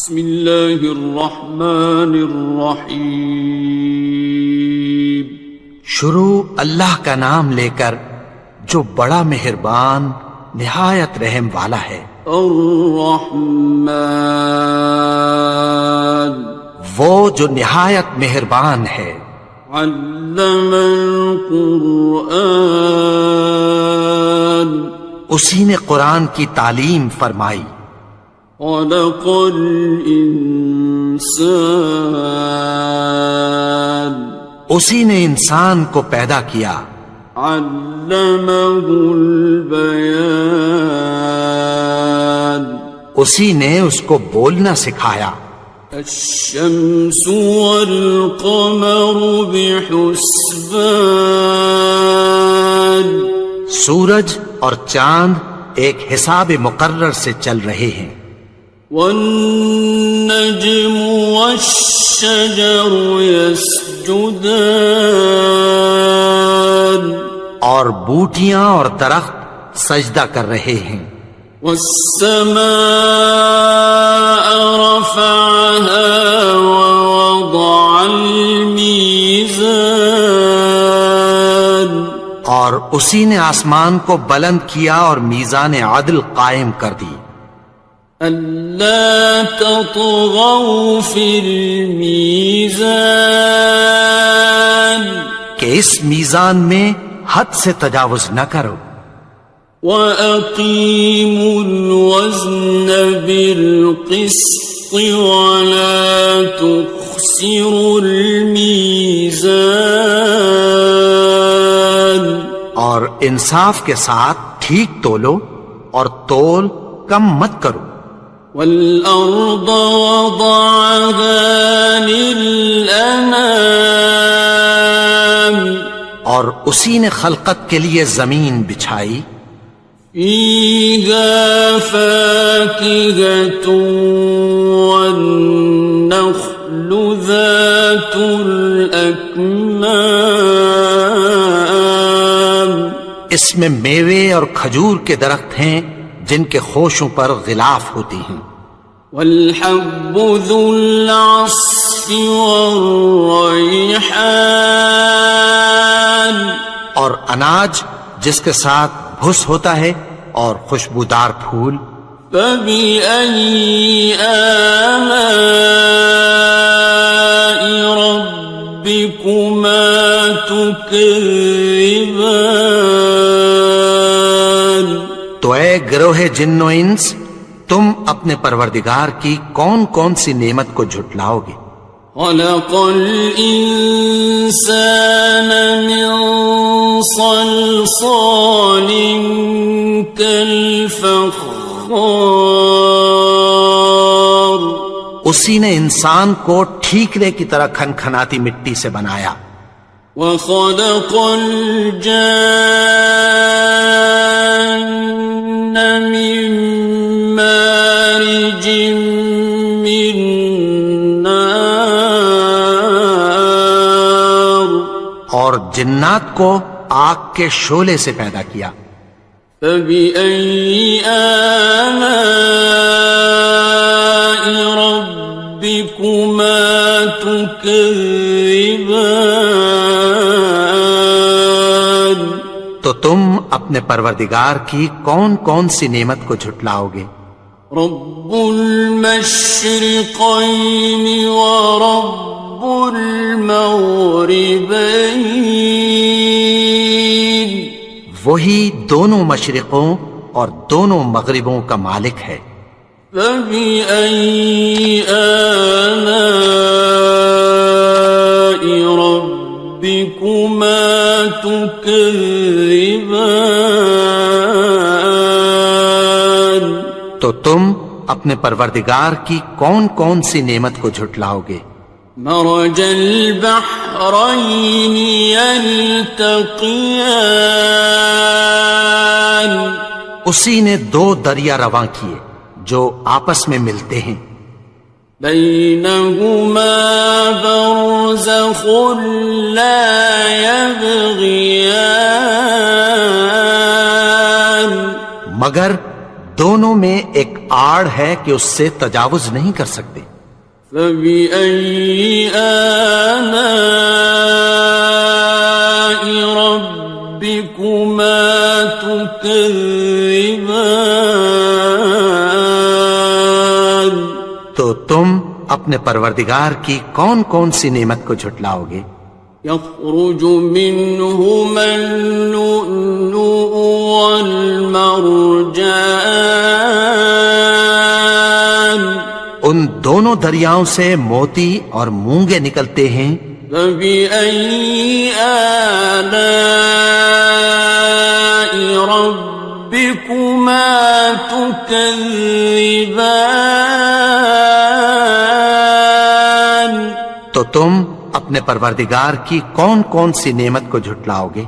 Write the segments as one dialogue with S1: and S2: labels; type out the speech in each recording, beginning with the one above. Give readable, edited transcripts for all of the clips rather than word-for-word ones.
S1: بسم اللہ الرحمن الرحیم.
S2: شروع اللہ کا نام لے کر جو بڑا مہربان نہایت رحم والا ہے.
S1: الرحمن
S2: وہ جو نہایت مہربان ہے.
S1: علم القرآن
S2: اسی نے قرآن کی تعلیم فرمائی.
S1: خلق الانسان
S2: اسی نے انسان کو پیدا کیا.
S1: علمہ البیان
S2: اسی نے اس کو بولنا سکھایا.
S1: الشمس والقمر بحسبان
S2: سورج اور چاند ایک حساب مقرر سے چل رہے ہیں.
S1: والنجم والشجر يسجدان
S2: اور بوٹیاں اور درخت سجدہ کر رہے ہیں.
S1: والسماء رفعها ووضع الميزان
S2: اور اسی نے آسمان کو بلند کیا اور میزان عدل قائم کر دی.
S1: ألا تطغوا في الميزان
S2: کہ اس میزان میں حد سے تجاوز نہ کرو.
S1: وَأَقِيمُوا الْوَزْنَ بِالْقِسْطِ وَلَا تُخْسِرُوا الْمِيزَانَ
S2: اور انصاف کے ساتھ ٹھیک تولو اور تول کم مت کرو.
S1: وَالْأَرْضَ وَضَعَهَا لِلْأَنَامِ
S2: اور اسی نے خلقت کے لیے زمین بچھائی.
S1: فِيهَا فَاكِهَةٌ وَالنَّخْلُ ذَاتُ الْأَكْمَامِ
S2: اس میں میوے اور کھجور کے درخت ہیں جن کے خوشوں پر غلاف ہوتی ہیں.
S1: وَالْحَبُّ ذُو الْعَصْفِ وَالرَّيْحَانِ
S2: اور اناج جس کے ساتھ بھس ہوتا ہے اور خوشبودار پھول.
S1: فَبِأَيِّ آلَاءِ رَبِّكُمَا تُكَذِّبَانِ
S2: تو اے گروہ جن و انس تم اپنے پروردگار کی کون کون سی نعمت کو جھٹلاؤ گے.
S1: خَلَقَ الْإِنسَانَ مِنْ صَلْصَالٍ كَالْفَخَّارِ
S2: اسی نے انسان کو ٹھیکرے کی طرح کھنکھناتی مٹی سے بنایا.
S1: وَخَلَقَ الْجَانَّ مِن مَّارِجٍ مِّن نَّارٍ
S2: اور جنات کو آگ کے شعلے سے پیدا کیا.
S1: فَبِأَيِّ آلَاءِ رَبِّكُمَا تُكَذِّبَانِ
S2: تو تم اپنے پروردگار کی کون کون سی نعمت کو جھٹلاؤ گے.
S1: رب المشرقین ورب المغربین
S2: وہی دونوں مشرقوں اور دونوں مغربوں کا مالک ہے.
S1: فَبِأَيِّ آلَاءِ رَبِّكُمَا تُكَذِّبَانِ
S2: تو تم اپنے پروردگار کی کون کون سی نعمت کو جھٹلاؤ گے.
S1: مرج البحرین یلتقیان
S2: اسی نے دو دریا رواں کیے جو آپس میں ملتے ہیں.
S1: بینہما برزخ لا یبغیان
S2: مگر دونوں میں ایک آڑ ہے کہ اس سے تجاوز نہیں کر سکتے.
S1: فبأي آلاء ربكما تكذبان.
S2: تو تم اپنے پروردگار کی کون کون سی نعمت کو جھٹلاؤ گے؟
S1: يخرج منهما اللؤلؤ والمرجان.
S2: ان دونوں دریاؤں سے موتی اور مونگے نکلتے ہیں.
S1: فبأي آلاء ربكما تكذبان.
S2: تو تم اپنے پروردگار کی کون کون سی نعمت کو جھٹلاؤ گے؟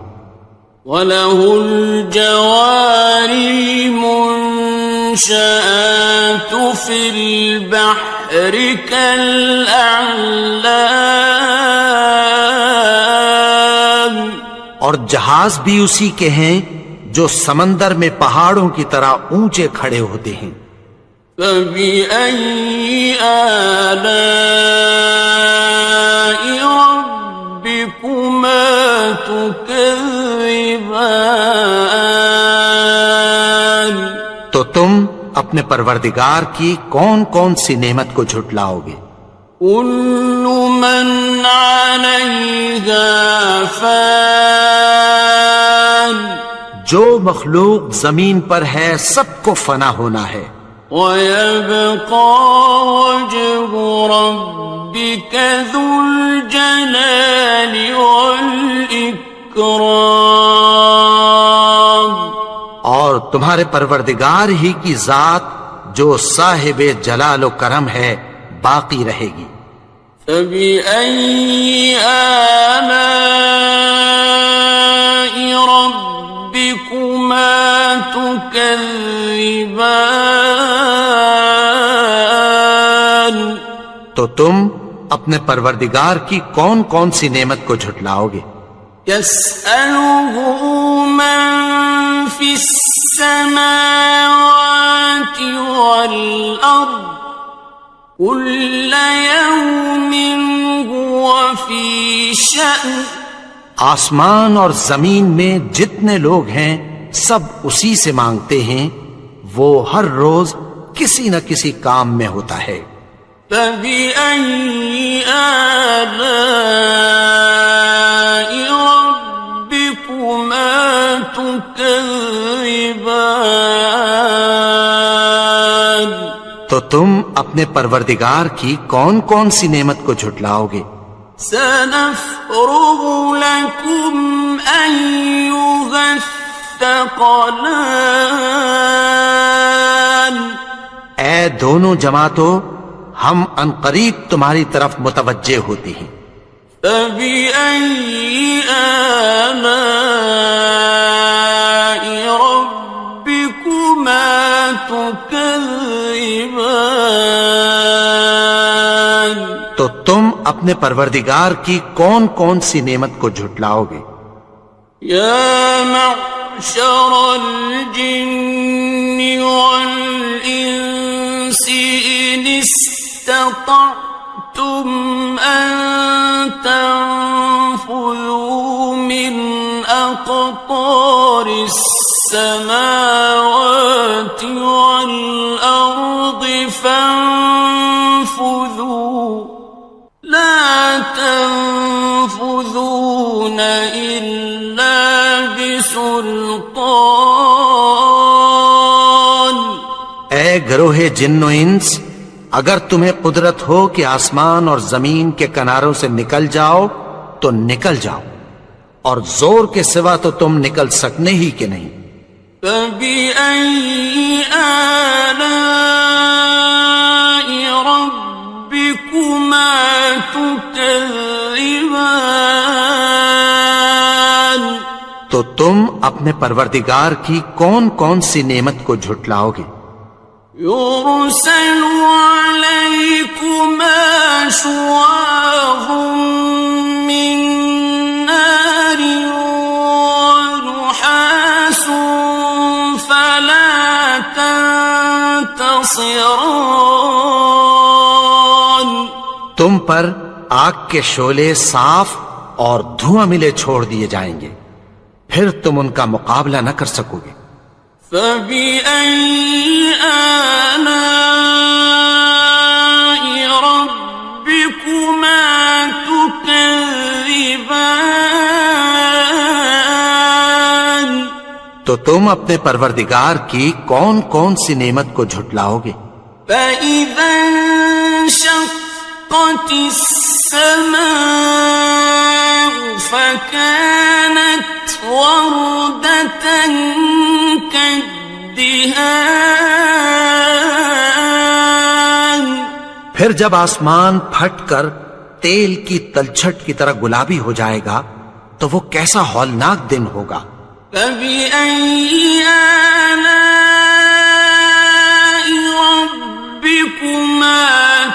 S1: وَلَهُ الْجَوَارِ الْمُنشَآتُ فِي الْبَحْرِ كَالْأَعْلَامِ.
S2: اور جہاز بھی اسی کے ہیں جو سمندر میں پہاڑوں کی طرح اونچے کھڑے ہوتے ہیں.
S1: فَبِأَيِّ آلَاءِ رَبِّكُمَا تُكَذِّبَانِ.
S2: تو تم اپنے پروردگار کی کون کون سی نعمت کو جھٹلاؤ گے؟
S1: كُلُّ مَنْ عَلَيْهَا فَانٍ.
S2: جو مخلوق زمین پر ہے سب کو فنا ہونا ہے.
S1: وَيَبْقَى وَجْهُ رَبِّكَ ذُو الْجَلَالِ وَالْإِكْرَامِ.
S2: اور تمہارے پروردگار ہی کی ذات جو صاحب جلال و کرم ہے باقی رہے گی.
S1: فَبِأَيِّ آلَاءِ رَبِّكُمَا تُكَذِّبَانِ.
S2: تو تم اپنے پروردگار کی کون کون سی نعمت کو جھٹلاؤ گے؟
S1: يَسْأَلُهُ مَن فِي السَّمَاوَاتِ وَالْأَرْضِ كُلَّ يَوْمٍ هُوَ فِي شَأْنٍ.
S2: آسمان اور زمین میں جتنے لوگ ہیں سب اسی سے مانگتے ہیں، وہ ہر روز کسی نہ کسی کام میں ہوتا ہے.
S1: فَبِأَيِّ آلَاءِ رَبِّكُمَا تُكَذِّبَانِ.
S2: تو تم اپنے پروردگار کی کون کون سی نعمت کو جھٹلاؤ گے؟
S1: سَنَفْرُغُ لَكُمْ أَيُّهَ الثَّقَلَانِ.
S2: اے دونوں جماعتوں، ہم عنقریب تمہاری طرف متوجہ ہوتے ہیں.
S1: فَبِأَيِّ آلَاءِ رَبِّكُمَا تُكَذِّبَانِ.
S2: تو تم اپنے پروردگار کی کون کون سی نعمت کو جھٹلاؤ گے؟
S1: يَا مَعْشَرَ الْجِنِّ وَالْإِنسِ إِنِ اسْتَطَعْتُمْ أَن تَنفُذُوا مِنْ أَقْطَارِ السَّمَاوَاتِ وَالْأَرْضِ فَانفُذُوا لَا تَنفُذُونَ إِلَّا بِسُلْطَانٍ.
S2: اے گروہ جن و انس، اگر تمہیں قدرت ہو کہ آسمان اور زمین کے کناروں سے نکل جاؤ تو نکل جاؤ، اور زور کے سوا تو تم نکل سکنے ہی کہ نہیں.
S1: فَبِأَيِّ آلَاءِ رَبِّكُمَا تُكَذِّبَانِ.
S2: تو تم اپنے پروردگار کی کون کون سی نعمت کو جھٹلاؤ گے؟
S1: يُرْسَلُ عَلَيْكُمَا شُوَاظٌ مِّن نَّارٍ وَنُحَاسٌ فَلَا تَنْتَصِرَانِ.
S2: تم پر آگ کے شعلے صاف اور دھواں ملے چھوڑ دیے جائیں گے، پھر تم ان کا مقابلہ نہ کر سکو گے۔
S1: فَبِأَيِّ آلَاءِ رَبِّكُمَا تُكَذِّبَانِ؟
S2: تو تم اپنے پروردگار کی کون کون سی نعمت کو جھٹلاؤ گے؟
S1: فَإِذَا انشَقَّتِ السَّمَاءُ فَكَانَتْ وَرْدَةً كَالدِّهَانِ،
S2: پھر جب آسمان پھٹ کر تیل کی تلچھٹ کی طرح گلابی ہو جائے گا تو وہ کیسا ہولناک دن ہوگا۔
S1: فَبِأَيِّ آلَاءِ رَبِّكُمَا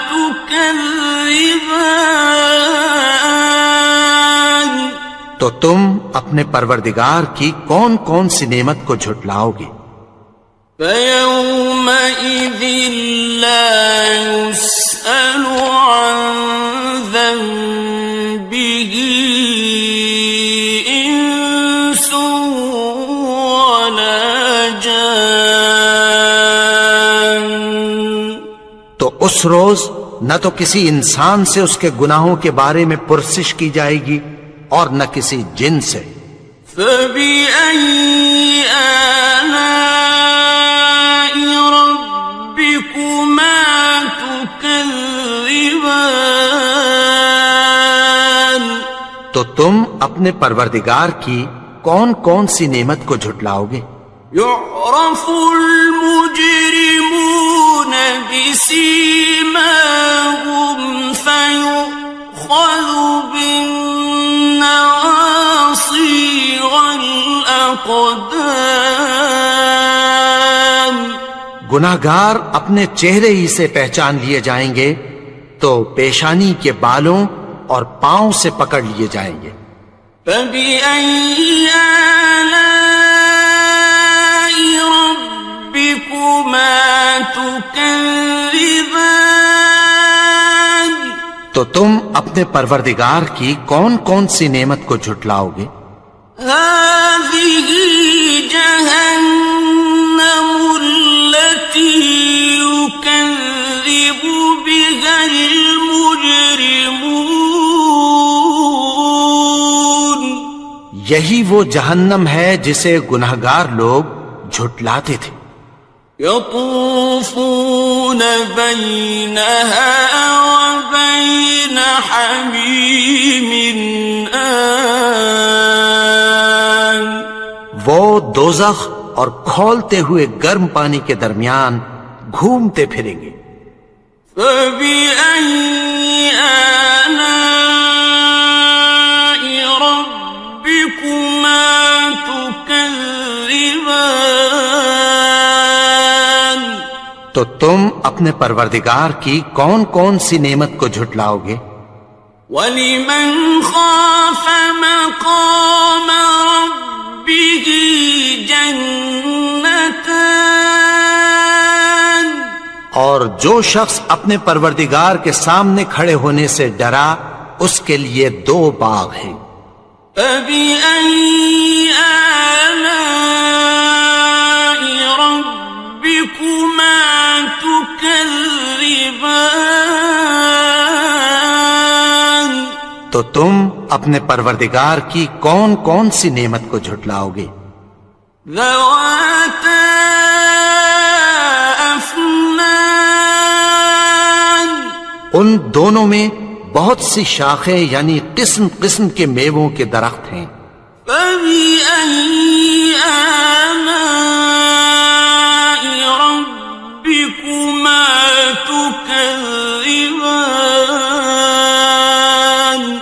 S1: تُكَذِّبَانِ؟
S2: تو تم اپنے پروردگار کی کون کون سی نعمت کو جھٹلاؤ گے؟
S1: فَيَوْمَئِذٍ لَا يُسْأَلُ عَنْ ذَنبِهِ إِنسٌ وَلَا جَانٌ۔
S2: تو اس روز نہ تو کسی انسان سے اس کے گناہوں کے بارے میں پرسش کی جائے گی اور نہ کسی جن سے۔
S1: فَبِأَيِّ آلَاءِ رَبِّكُمَا تُكَذِّبَانِ؟
S2: تو تم اپنے پروردگار کی کون کون سی نعمت کو جھٹلاؤ گے؟
S1: يُعْرَفُ الْمُجْرِمُونَ بِسِيمَاهُمْ فَيُؤْخَذُ بِالنَّوَاصِي وَالْأَقْدَامِ۔
S2: گناہگار اپنے چہرے ہی سے پہچان لیے جائیں گے تو پیشانی کے بالوں اور پاؤں سے پکڑ لیے جائیں گے۔
S1: فَبِأَيِّ آلَاءِ رَبِّكُمَا تُكَذِّبَانِ؟
S2: تو تم اپنے پروردگار کی کون کون سی نعمت کو جھٹلاؤ گے؟
S1: هَٰذِهِ جَهَنَّمُ الَّتِي يُكَذِّبُ بِهَا الْمُجْرِمُونَ۔
S2: یہی وہ جہنم ہے جسے گناہگار لوگ جھٹلاتے تھے۔
S1: يَطُوفُونَ بَيْنَهَا وَبَيْنَ حَمِيمٍ آنٍ۔
S2: وہ دوزخ اور کھولتے ہوئے گرم پانی کے درمیان گھومتے پھریں گے۔
S1: فَبِأَيِّ آلَاءِ رَبِّكُمَا تُكَذِّبَانِ؟
S2: تو تم اپنے پروردگار کی کون کون سی نعمت کو جھٹلاؤ گے؟
S1: وَلِمَنْ خَافَ مَقَامَ رَبِّهِ جَنَّتَانِ؟
S2: اور جو شخص اپنے پروردگار کے سامنے کھڑے ہونے سے ڈرا اس کے لیے 2 باغ ہیں۔
S1: فَبِأَيِّ آلَاءِ رَبِّكُمَا تُكَذِّبَانِ؟
S2: تو تم اپنے پروردگار کی کون کون سی نعمت کو جھٹلاؤ گے؟
S1: ذَوَاتَا أَفْنَانٍ؟
S2: ان دونوں میں بہت سی شاخیں یعنی قسم قسم کے میووں کے درخت ہیں۔
S1: فَبِأَيِّ آلَاءِ رَبِّكُمَا تُكَذِّبَانِ؟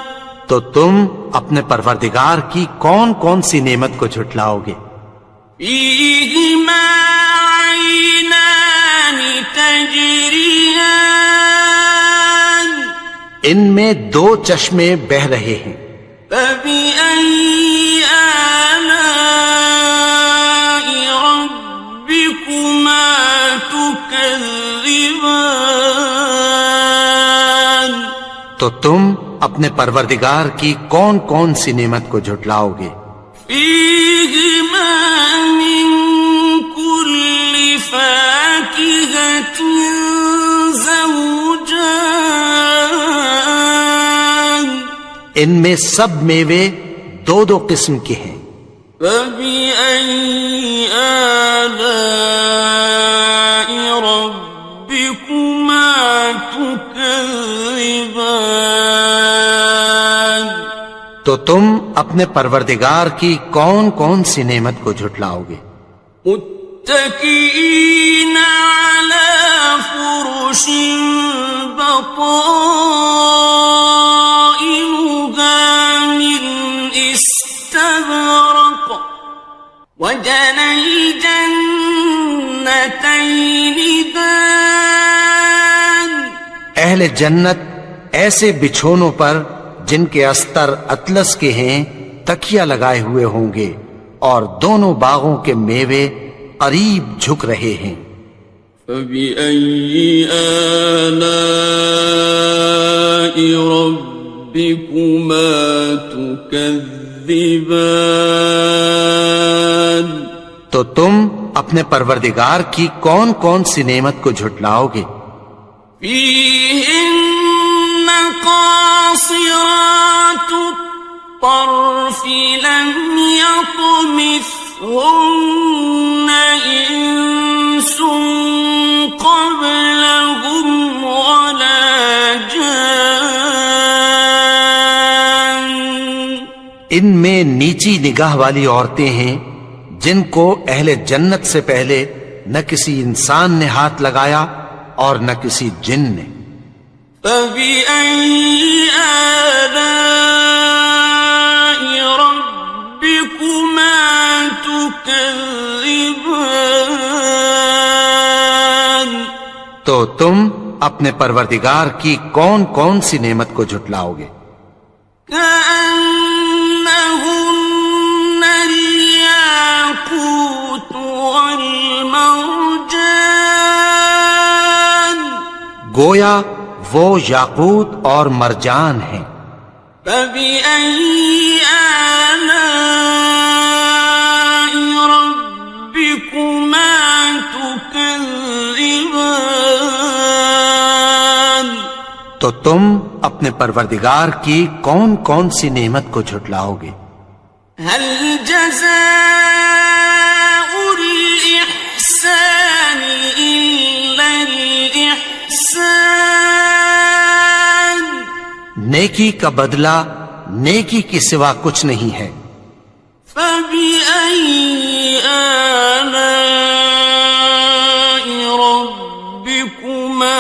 S2: تو تم اپنے پروردگار کی کون کون سی نعمت کو جھٹلاؤ گے؟
S1: فِيهِمَا عَيْنَانِ تَجْرِيَانِ؟
S2: ان میں 2 چشمے بہ رہے ہیں۔
S1: فَبِأَيِّ آلَاءِ رَبِّكُمَا تُكَذِّبَانِ؟
S2: تو تم اپنے پروردگار کی کون کون سی نعمت کو جھٹلاؤ گے؟
S1: فیہما من کل فاکہۃ زوجان،
S2: ان میں سب میوے دو دو قسم کے ہیں۔
S1: فبأي آلاء ربكما تكذبان،
S2: تو تم اپنے پروردگار کی کون کون سی نعمت کو جھٹلاؤ گے؟
S1: متكئين على فرش بطائنها من استبرق، وجنى الجنتين دان،
S2: اہل جنت ایسے بچھونوں پر جن کے استر اطلس کے ہیں تکیہ لگائے ہوئے ہوں گے، اور دونوں باغوں کے میوے قریب جھک رہے ہیں۔
S1: فبأي آلاء ربكما تكذبان،
S2: تو تم اپنے پروردگار کی کون کون سی نعمت کو جھٹلاؤ گے؟
S1: فيهن قاصرات الطرف لم يطمثهن إنس قبلهم ولا جان،
S2: ان میں نیچی نگاہ والی عورتیں ہیں جن کو اہل جنت سے پہلے نہ کسی انسان نے ہاتھ لگایا اور نہ کسی جن نے۔
S1: فبأي آلاء ربكما تكذبان،
S2: تو تم اپنے پروردگار کی کون کون سی نعمت کو جھٹلاؤ گے؟
S1: كأنهن الياقوت والمرجان،
S2: گویا وہ یاقوت اور مرجان ہیں۔
S1: فبأي آلاء ربكما تكذبان،
S2: تو تم اپنے پروردگار کی کون کون سی نعمت کو جھٹلاؤ گے؟
S1: هل جزاء الإحسان إلا الإحسان،
S2: نیکی کا بدلہ نیکی کے سوا کچھ نہیں ہے۔
S1: فبأي آلاء ربكما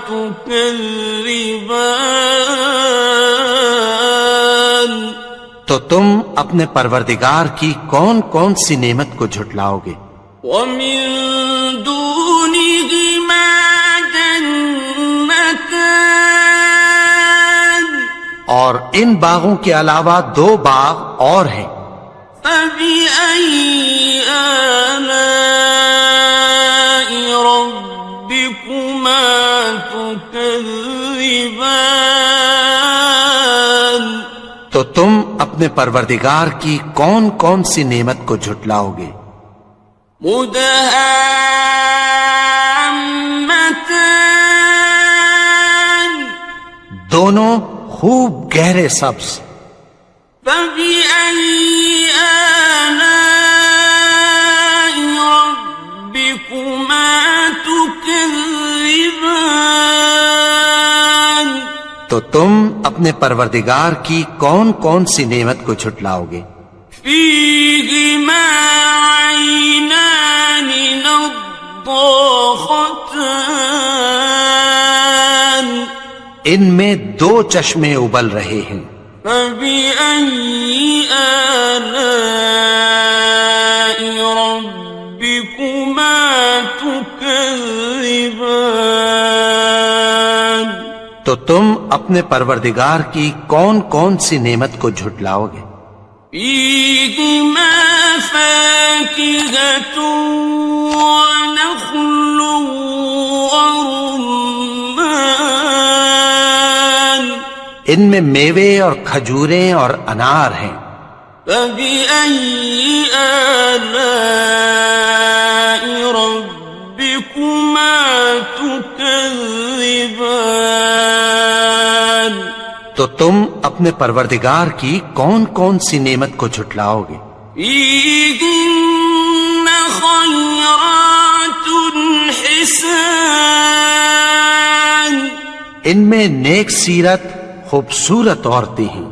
S1: تكذبان،
S2: تو تم اپنے پروردگار کی کون کون سی نعمت کو جھٹلاؤ گے؟
S1: ومن دونهما جنتان،
S2: اور ان باغوں کے علاوہ دو باغ اور ہیں۔
S1: فبأي آلاء ربكما تكذبان،
S2: تو تم اپنے پروردگار کی کون کون سی نعمت کو جھٹلاؤ گے؟
S1: مدهامتان،
S2: دونوں خوب گہرے سبز۔
S1: فبأي آلاء ربكما تكذبان،
S2: تو تم اپنے پروردگار کی کون کون سی نعمت کو جھٹلاؤ گے؟
S1: فيهما عينان نضاختان،
S2: ان میں دو چشمے ابل رہے ہیں۔
S1: فبأي آلاء ربكما تكذبان،
S2: تو تم اپنے پروردگار کی کون کون سی نعمت کو جھٹلاؤ گے؟
S1: فيهما فاكهة ونخل ورمان،
S2: ان میں میوے اور کھجوریں اور انار ہیں.
S1: فبأي آلاء ربكما تكذبان.
S2: تو تم اپنے پروردگار کی کون کون سی نعمت کو جھٹلاؤ گے؟
S1: فيهن خيرات حسان.
S2: ان میں نیک سیرت خوبصورت عورتیں ہیں.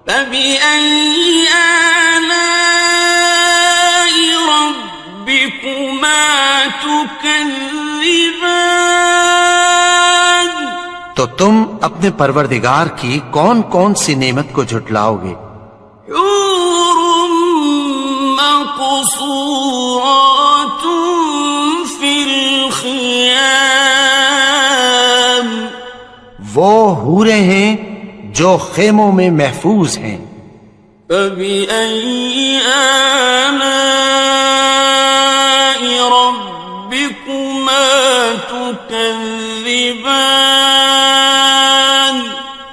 S1: فبأي آلاء ربكما تكذبان.
S2: تو تم اپنے پروردگار کی کون کون سی نعمت کو جھٹلاؤ گے؟
S1: حور مقصورات في الخيام.
S2: وہ حوریں ہیں جو خیموں میں محفوظ ہیں.
S1: فبأي آلاء ربكما تكذبان.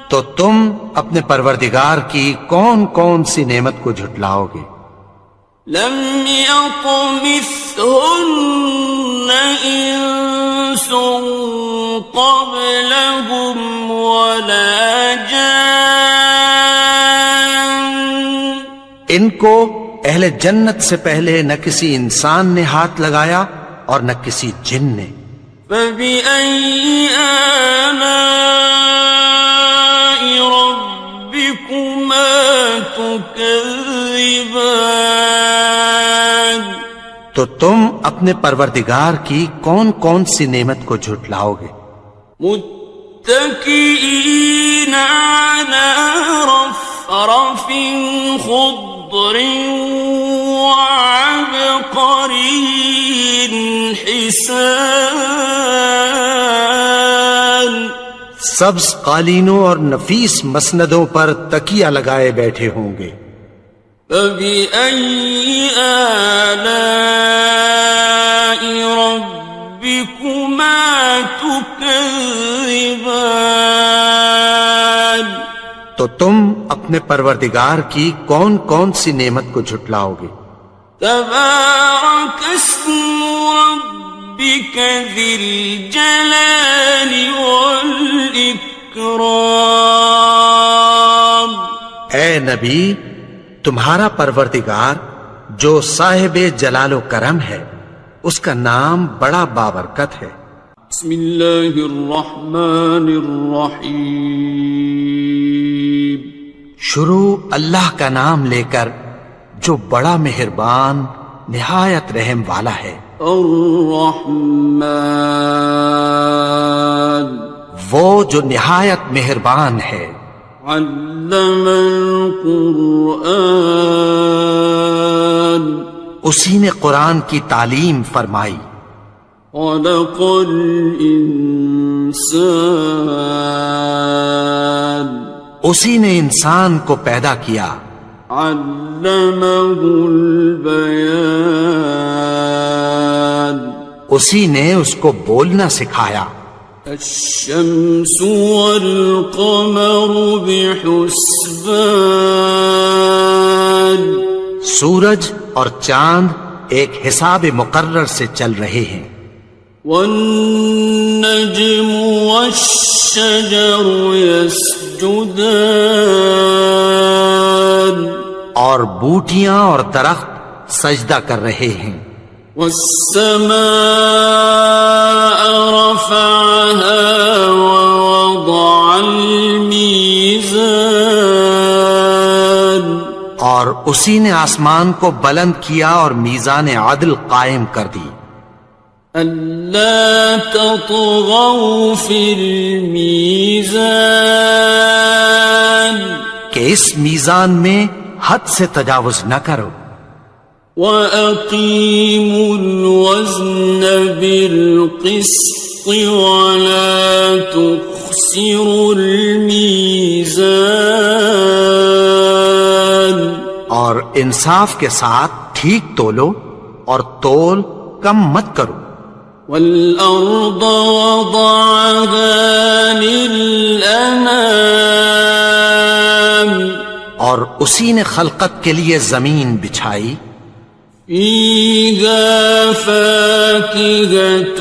S2: تو تم اپنے پروردگار کی کون کون سی نعمت کو جھٹلاؤ گے؟
S1: لم يطمثهن إنس قبلهم ولا جان.
S2: ان کو اہل جنت سے پہلے نہ کسی انسان نے ہاتھ لگایا اور نہ کسی جن نے.
S1: فبأي آلاء ربكما تكذبان.
S2: تو تم اپنے پروردگار کی کون کون سی نعمت کو جھٹلاؤ گے؟
S1: متكئين على رفرف خضر وعبقري حسان.
S2: سبز قالینوں اور نفیس مسندوں پر تکیہ لگائے بیٹھے ہوں گے.
S1: فبأي آلاء ربكما تكذبان.
S2: تو تم اپنے پروردگار کی کون کون سی نعمت کو جھٹلاؤ گے؟
S1: تبارك اسم ربك ذي الجلال والإكرام.
S2: اے نبی، تمہارا پروردگار جو صاحب جلال و کرم ہے، اس کا نام بڑا بابرکت ہے.
S1: بسم اللہ الرحمن الرحیم.
S2: شروع اللہ کا نام لے کر جو بڑا مہربان نہایت رحم والا ہے.
S1: الرحمن
S2: وہ جو نہایت مہربان ہے.
S1: علم القرآن
S2: اسی نے قرآن کی تعلیم فرمائی.
S1: خلق الانسان
S2: اسی نے انسان کو پیدا کیا.
S1: علمه البیان
S2: اسی نے اس کو بولنا سکھایا.
S1: الشمس والقمر بحسبان
S2: سورج اور چاند ایک حساب مقرر سے چل رہے ہیں.
S1: والنجم والشجر يسجدان
S2: اور بوٹیاں اور درخت سجدہ کر رہے ہیں.
S1: والسماء رفعها ووضع الميزان
S2: اور اسی نے آسمان کو بلند کیا اور میزان عدل قائم کر دی.
S1: ألا تطغوا في الميزان
S2: کہ اس میزان میں حد سے تجاوز نہ کرو.
S1: وَأَقِيمُوا الْوَزْنَ بِالْقِسْطِ وَلَا تُخْسِرُوا الْمِيزَانَ
S2: اور انصاف کے ساتھ ٹھیک تولو اور تول کم مت کرو.
S1: وَالْأَرْضَ وَضَعَهَا لِلْأَنَامِ
S2: اور اسی نے خلقت کے لیے زمین بچھائی
S1: فيها فاكهة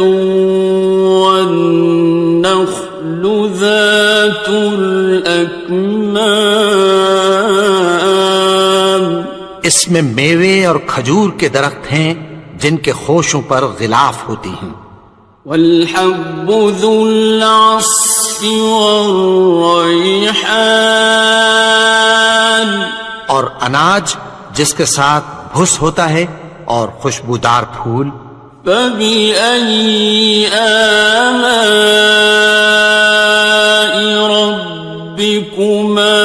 S1: والنخل ذات الأكمام
S2: اس میں میوے اور کھجور کے درخت ہیں جن کے خوشوں پر غلاف ہوتی ہیں
S1: والحب ذو العصف والریحان
S2: اور اناج جس کے ساتھ بھس ہوتا ہے اور خوشبودار پھول
S1: فبأي آلاء ربكما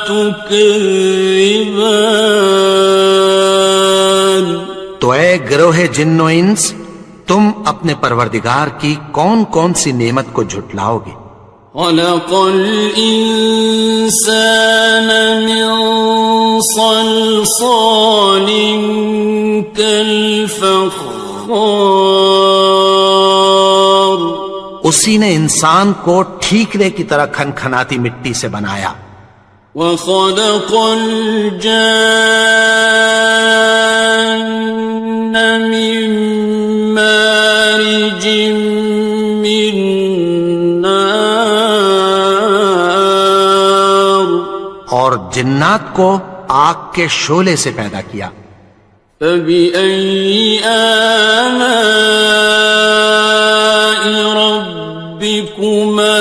S1: تكذبان
S2: تو اے گروہ جن و انس تم اپنے پروردگار کی کون کون سی نعمت کو جھٹلاؤ گے
S1: خلق الإنسان من صلصال كالفخار
S2: اسی نے انسان کو ٹھیکرے کی طرح کھنکھناتی مٹی سے بنایا
S1: وخلق الجان من مارج من نار
S2: اور جنات کو آگ کے شعلے سے پیدا کیا
S1: فبأي آلاء ربكما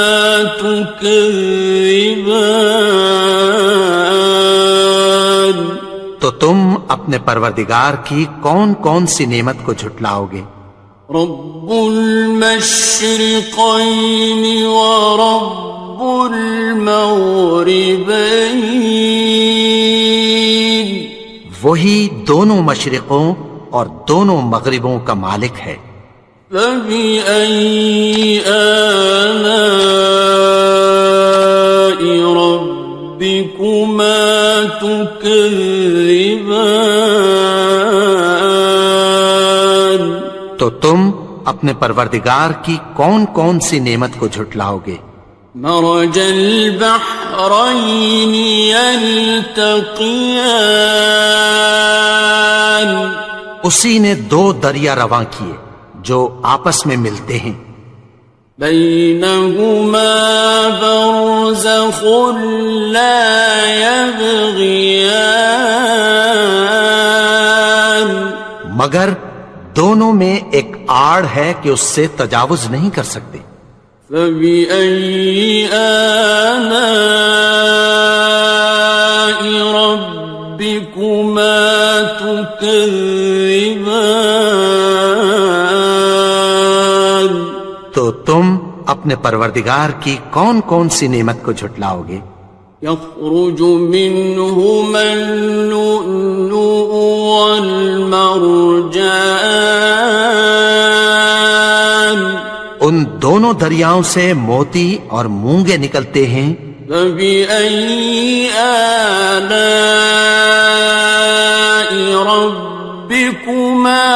S1: تكذبان
S2: تو تم اپنے پروردگار کی کون کون سی نعمت کو جھٹلاؤ گے
S1: رب المشرقين ورب المغربين
S2: وہی دونوں مشرقوں اور دونوں مغربوں کا مالک ہے
S1: فبأي آلاء ربكما تكذبان
S2: تو تم اپنے پروردگار کی کون کون سی نعمت کو جھٹلاؤ گے
S1: مرج البحرين يلتقيان
S2: اسی نے دو دریا رواں کیے جو آپس میں ملتے ہیں
S1: بينهما برزخ لا يبغيان
S2: مگر دونوں میں ایک آڑ ہے کہ اس سے تجاوز نہیں کر سکتے
S1: فبأي آلاء ربكما تكذبان
S2: تو تم اپنے پروردگار کی کون کون سی نعمت کو جھٹلاؤ گے
S1: يخرج منهما اللؤلؤ والمرجان
S2: ان دونوں دریاؤں سے موتی اور مونگے نکلتے ہیں
S1: فبأي آلاء ربكما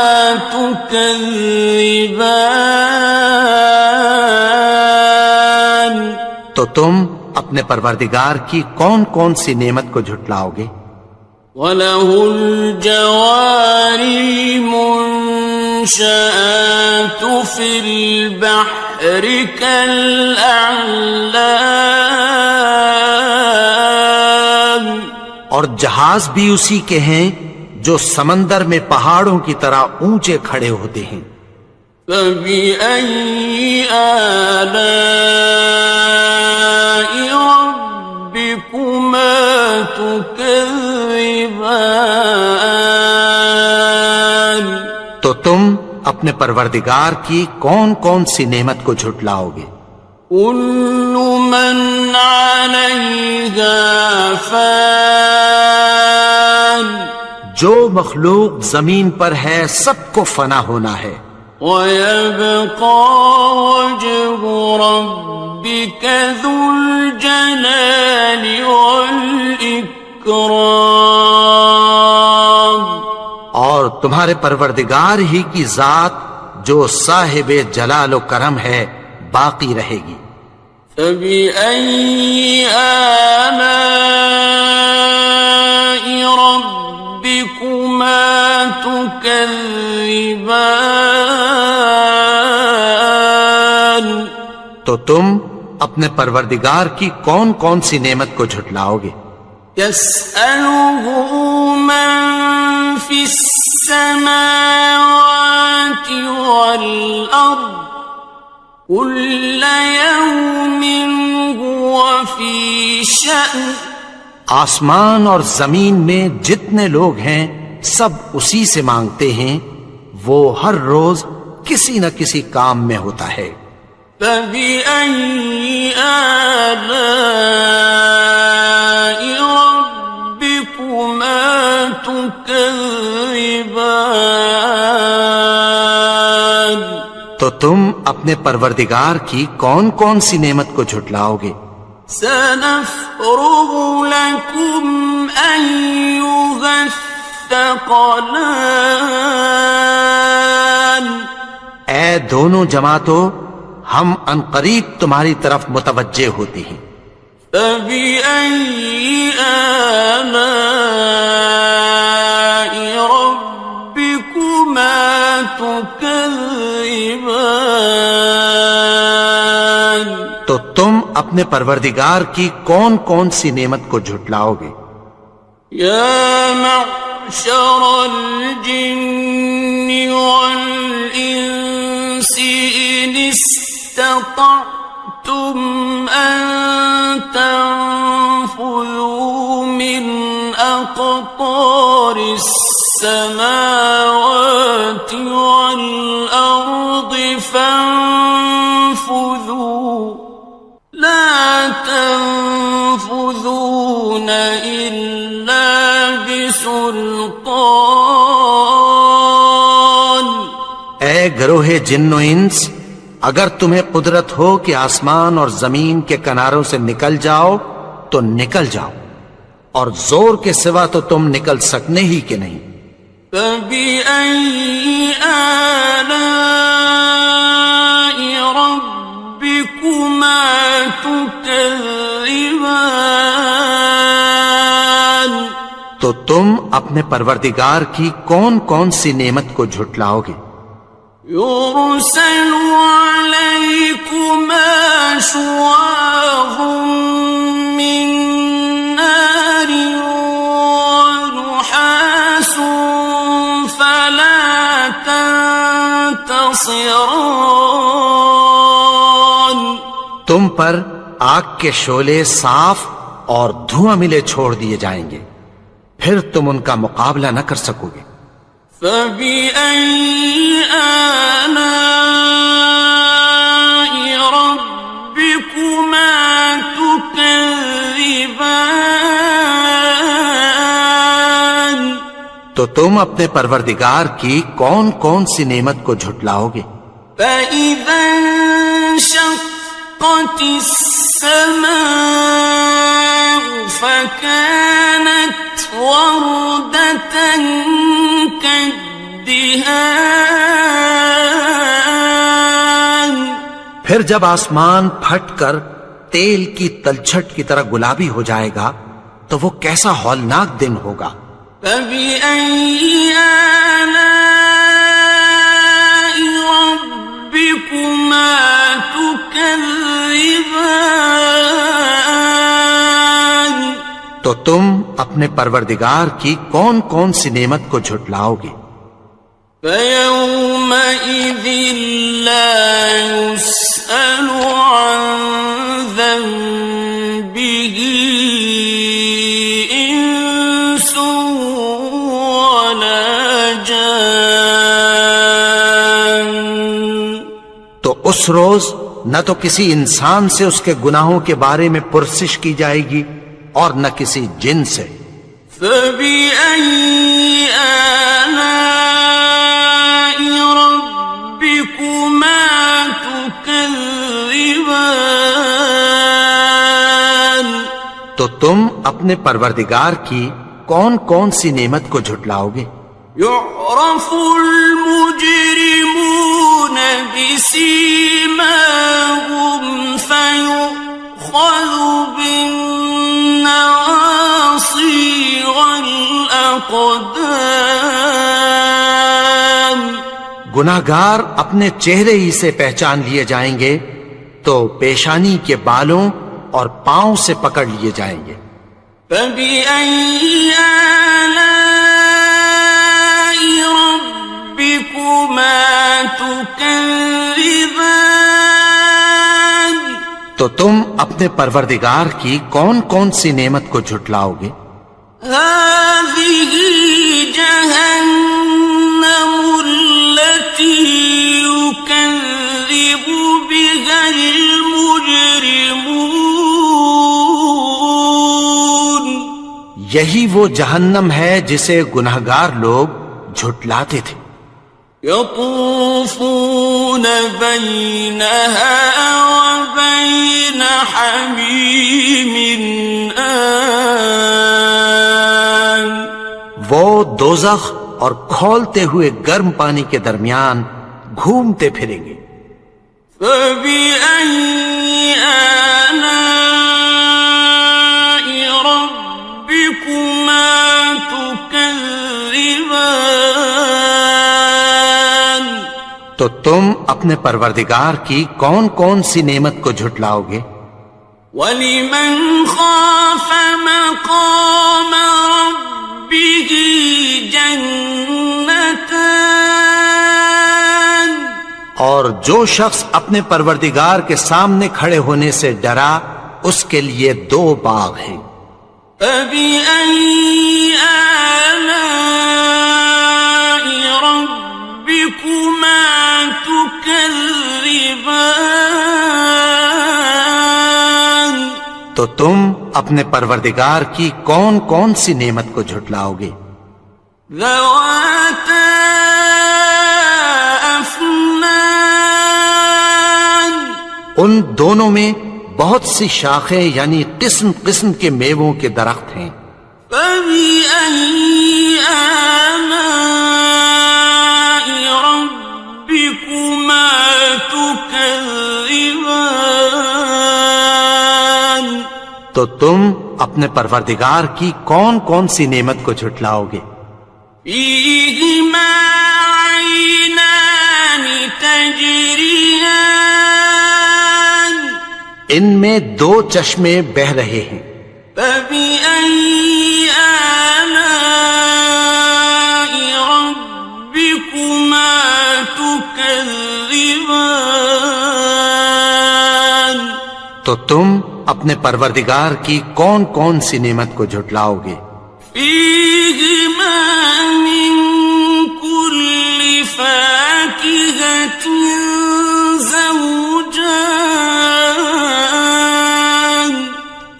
S1: تكذبان
S2: تو تم اپنے پروردگار کی کون کون سی نعمت کو جھٹلاؤ گے
S1: وَلَهُ الْجَوَارِ الْمُنشَآتُ فِي الْبَحْرِ كَالْأَعْلَامِ اور
S2: جہاز بھی اسی کے ہیں جو سمندر میں پہاڑوں کی طرح اونچے کھڑے ہوتے ہیں
S1: فَبِأَيِّ آلَاءِ رَبِّكُمَا تُكَذِّبَانِ
S2: تو تم اپنے پروردگار کی کون کون سی نعمت کو جھٹلاؤ گے
S1: كُلُّ مَنْ عَلَيْهَا فَانٍ
S2: جو مخلوق زمین پر ہے سب کو فنا ہونا ہے
S1: وَيَبْقَى وَجْهُ رَبِّكَ ذُو الْجَلَالِ وَالْإِكْرَامِ
S2: اور تمہارے پروردگار ہی کی ذات جو صاحب جلال و کرم ہے باقی رہے گی
S1: فَبِأَيِّ آلَاءِ تكذبان
S2: تو تم اپنے پروردگار کی کون کون سی نعمت کو جھٹلاؤ گے؟
S1: يسأله من في السماوات والأرض كل يوم هو في شأن
S2: آسمان اور زمین میں جتنے لوگ ہیں سب اسی سے مانگتے ہیں، وہ ہر روز کسی نہ کسی کام میں ہوتا ہے۔
S1: فبأي آلاء ربكما تكذبان
S2: تو تم اپنے پروردگار کی کون کون سی نعمت کو جھٹلاؤ گے؟
S1: سنفرغ لكم أيها الثقلان
S2: اے دونوں جماعتوں، ہم عنقریب تمہاری طرف متوجہ ہوتے ہیں۔
S1: فبأي آلاء ربكما تكذبان
S2: تو تم اپنے پروردگار کی کون کون سی نعمت کو جھٹلاؤ گے؟
S1: يا معشر الجن والإنس إن استطعتم أن تنفذوا من أقطار السماوات والأرض فانفذوا لا تنفذون إلا بسلطان
S2: اے گروہ جن و انس، اگر تمہیں قدرت ہو کہ آسمان اور زمین کے کناروں سے نکل جاؤ تو نکل جاؤ، اور زور کے سوا تو تم نکل سکنے ہی کہ نہیں۔
S1: فبأي آلاء ربكما تكذبان
S2: تو تم اپنے پروردگار کی کون کون سی نعمت کو جھٹلاؤ گے؟
S1: يرسل عليكما شواظ من نار ونحاس فلا تنتصران
S2: تم پر آگ کے شعلے صاف اور دھواں ملے چھوڑ دیے جائیں گے، پھر تم ان کا مقابلہ نہ کر سکو گے۔
S1: فبأي آلاء ربكما تكذبان
S2: تو تم اپنے پروردگار کی کون کون سی نعمت کو جھٹلاؤ گے؟
S1: فإذا انشقت السماء فكانت وردة كالدهان
S2: پھر جب آسمان پھٹ کر تیل کی تلچھٹ کی طرح گلابی ہو جائے گا تو وہ کیسا ہولناک دن ہوگا۔
S1: فبأي آلاء ربكما تكذبان
S2: تو تم اپنے پروردگار کی کون کون سی نعمت کو جھٹلاؤ گے؟
S1: فيومئذ لا يسأل عن ذنبه إنس ولا جان
S2: تو اس روز نہ تو کسی انسان سے اس کے گناہوں کے بارے میں پرسش کی جائے گی اور نہ کسی جن سے۔
S1: فبأي آلاء ربكما تكذبان
S2: تو تم اپنے پروردگار کی کون کون سی نعمت کو جھٹلاؤ گے؟
S1: يعرف المجرمون بسيماهم فيؤخذ بالنواصي والأقدام
S2: گناہگار اپنے چہرے ہی سے پہچان لیے جائیں گے تو پیشانی کے بالوں اور پاؤں سے پکڑ لیے جائیں گے.
S1: فَبِأَيِّ آلَاءِ رَبِّكُمَا تُكَذِّبَانِ
S2: تو تم اپنے پروردگار کی کون کون سی نعمت کو جھٹلاؤ گے؟
S1: هَٰذِهِ جَهَنَّمُ الَّتِي يُكَذِّبُ بِهَا الْمُجْرِمُونَ
S2: یہی وہ جہنم ہے جسے گناہگار لوگ جھٹلاتے تھے.
S1: يطوفون بينها وبين حميم آن
S2: وہ دوزخ اور کھولتے ہوئے گرم پانی کے درمیان گھومتے پھریں گے.
S1: فبأي آلاء ربكما تكذبان
S2: تو تم اپنے پروردگار کی کون کون سی نعمت کو جھٹلاؤ گے؟
S1: وَلِمَنْ خَافَ مَقَامَ رَبِّهِ جَنَّتَانِ
S2: اور جو شخص اپنے پروردگار کے سامنے کھڑے ہونے سے ڈرا اس کے لیے 2 باغ ہیں.
S1: فَبِأَيِّ آلَاءِ رَبِّكُمَا تُكَذِّبَانِ
S2: تو تم اپنے پروردگار کی کون کون سی نعمت کو جھٹلاؤ گے؟
S1: ذَوَاتَا أَفْنَانٍ
S2: ان دونوں میں بہت سی شاخیں یعنی قسم قسم کے میووں کے درخت ہیں.
S1: فَبِأَيِّ آلَاءِ رَبِّكُمَا تُكَذِّبَانِ
S2: تو تم اپنے پروردگار کی کون کون سی نعمت کو جھٹلاؤ گے؟
S1: فِيهِمَا عَيْنَانِ تَجْرِيَانِ
S2: ان میں 2 چشمے بہ رہے ہیں.
S1: فَبِأَيِّ آلَاءِ رَبِّكُمَا تُكَذِّبَانِ
S2: تو تم اپنے پروردگار کی کون کون سی نعمت کو جھٹلاؤ گے؟
S1: فِيهِمَا مِن كُلِّ فَاكِهَةٍ زَوْجَانِ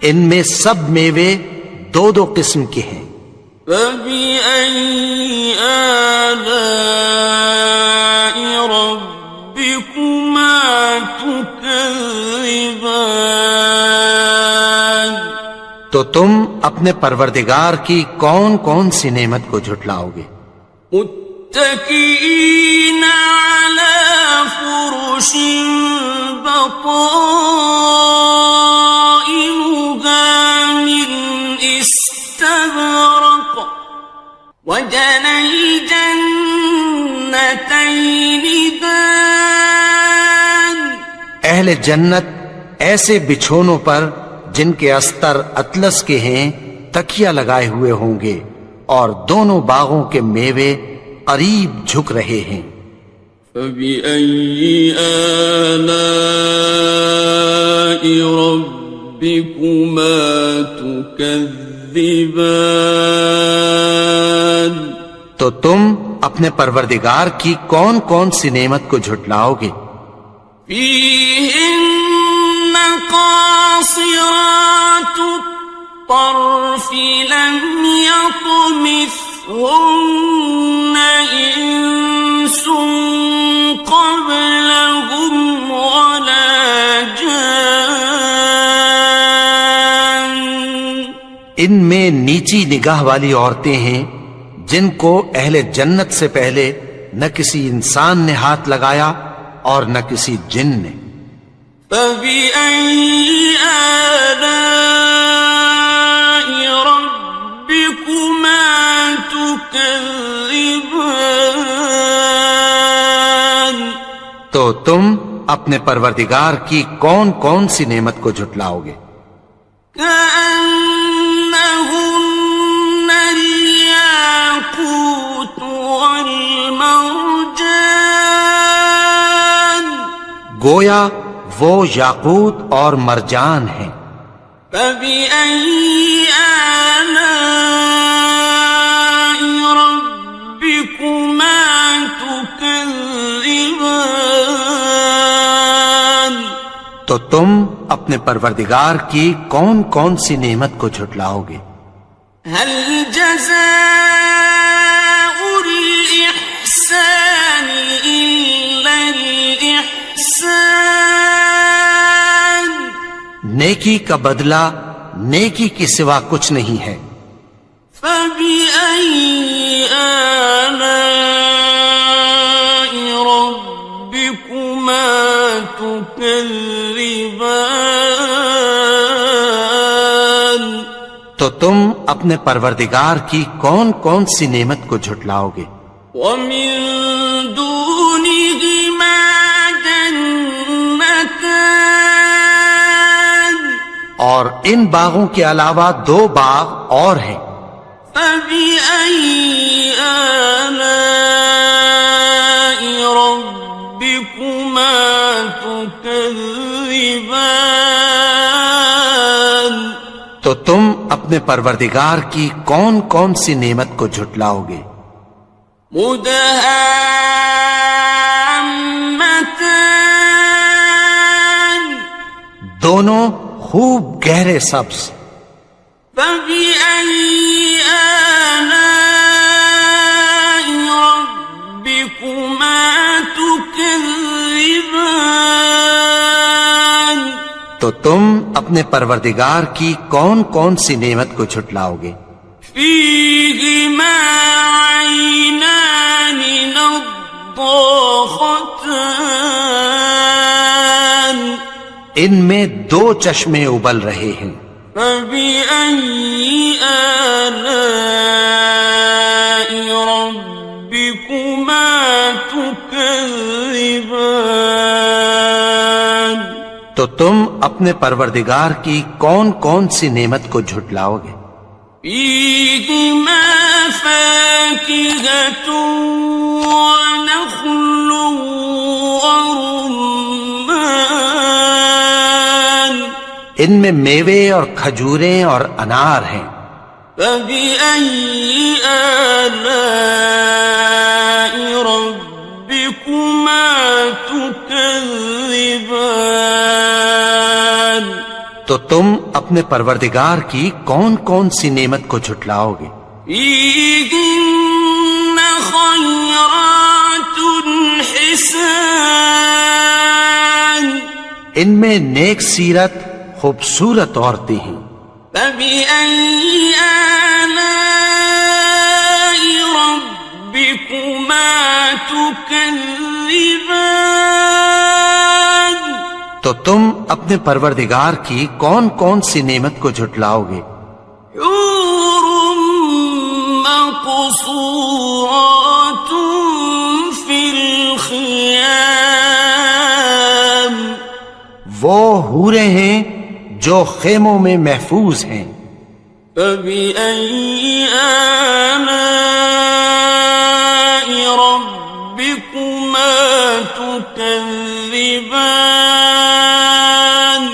S2: ان میں سب میوے 2 قسم کے ہیں.
S1: فَبِأَيِّ آلَاءِ رَبِّكُمَا تُكَذِّبَانِ
S2: تو تم اپنے پروردگار کی کون کون سی نعمت کو جھٹلاؤ گے؟
S1: متكئين على فرش بطائنها من استبرق وجنى الجنتين دان
S2: اہل جنت ایسے بچھونوں پر جن کے استر اطلس کے ہیں تکیہ لگائے ہوئے ہوں گے اور دونوں باغوں کے میوے قریب جھک رہے ہیں.
S1: فَبِأَيِّ آلَاءِ رَبِّكُمَا تُكَذِّبَانِ
S2: تو تم اپنے پروردگار کی کون کون سی نعمت کو جھٹلاؤ گے؟
S1: فِيهِنَّ قَاصِرَاتُ الطَّرْفِ لَمْ يَطْمِثْهُنَّ إِنسٌ قَبْلَهُمْ وَلَا جَانٌّ
S2: ان میں نیچی نگاہ والی عورتیں ہیں جن کو اہل جنت سے پہلے نہ کسی انسان نے ہاتھ لگایا اور نہ کسی جن نے.
S1: فَبِأَيِّ آلَاءِ رَبِّكُمَا تُكَذِّبَانِ
S2: تو تم اپنے پروردگار کی کون کون سی نعمت کو جھٹلاؤ گے؟
S1: كأنهن الياقوت والمرجان
S2: گویا وہ یاقوت اور مرجان ہیں۔
S1: فبأي آلاء ربكما تكذبان
S2: تو تم اپنے پروردگار کی کون کون سی نعمت کو جھٹلاؤ گے؟
S1: هل جزاء الإحسان إلا الإحسان
S2: نیکی کا بدلہ نیکی کے سوا کچھ نہیں ہے۔
S1: فبأي آلاء ربكما تكذبان
S2: تو تم اپنے پروردگار کی کون کون سی نعمت کو جھٹلاؤ گے؟
S1: ومن دونهما جنتان
S2: اور ان باغوں کے علاوہ دو باغ اور ہیں۔
S1: فبأي آلاء ربكما تكذبان
S2: تو تم اپنے پروردگار کی کون کون سی نعمت کو جھٹلاؤ گے؟
S1: مدهامتان
S2: دونوں خوب گہرے سبز۔
S1: فبأي آلاء ربكما تكذبان
S2: تو تم اپنے پروردگار کی کون کون سی نعمت کو جھٹلاؤ گے؟
S1: فيهما عينان نضاختان
S2: ان میں دو چشمے ابل رہے ہیں۔
S1: فبأي آلاء ربكما تكذبان
S2: تو تم اپنے پروردگار کی کون کون سی نعمت کو جھٹلاؤ گے؟
S1: فيهما فاكهة ونخل ورمان
S2: ان میں میوے اور کھجوریں اور انار ہیں۔
S1: فبأي آلاء ربكما تكذبان
S2: تو تم اپنے پروردگار کی کون کون سی نعمت کو جھٹلاؤ گے؟
S1: فيهن خيرات حسان
S2: ان میں نیک سیرت خوبصورت عورتیں ہیں۔
S1: فبأي آلاء ربكما تكذبان
S2: تو تم اپنے پروردگار کی کون کون سی نعمت کو جھٹلاؤ گے؟
S1: حور مقصورات في الخيام
S2: وہ حوریں ہیں جو خیموں میں محفوظ ہیں۔
S1: فبأي آلاء ربكما تكذبان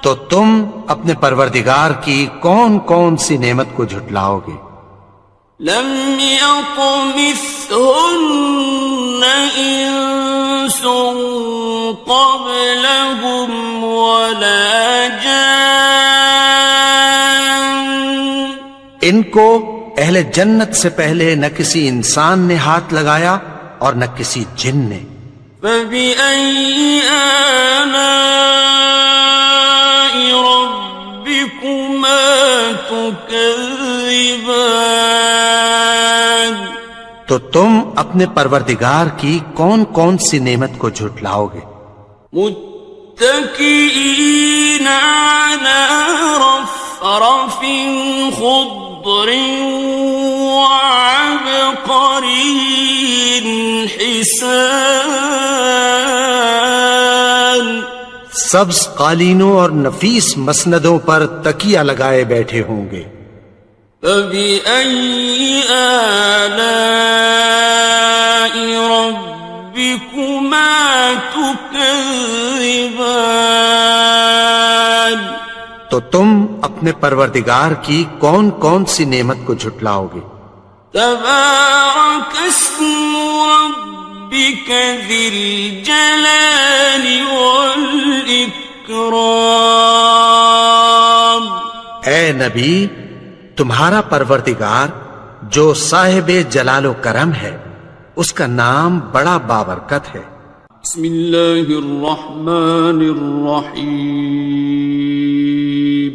S2: تو تم اپنے پروردگار کی کون کون سی نعمت کو جھٹلاؤ گے؟
S1: لم يطمثهن إنس قبلهم ولا جان
S2: ان کو اہل جنت سے پہلے نہ کسی انسان نے ہاتھ لگایا اور نہ کسی جن نے۔
S1: فبأي آلاء ربكما تكذبان
S2: تو تم اپنے پروردگار کی کون کون سی نعمت کو جھٹلاؤ گے؟
S1: متكئين على رفرف خضر وعبقري حسان
S2: سبز قالینوں اور نفیس مسندوں پر تکیہ لگائے بیٹھے ہوں گے.
S1: فَبِأَيِّ آلَاءِ رَبِّكُمَا تُكَذِّبَانِ.
S2: تو تم اپنے پروردگار کی کون کون سی نعمت کو جھٹلاؤ گے؟
S1: تبارك اسم ربك ذي الجلال والإكرام.
S2: اے نبی، تمہارا پروردگار جو صاحب جلال و کرم ہے، اس کا نام بڑا بابرکت ہے.
S1: بسم اللہ الرحمن الرحیم.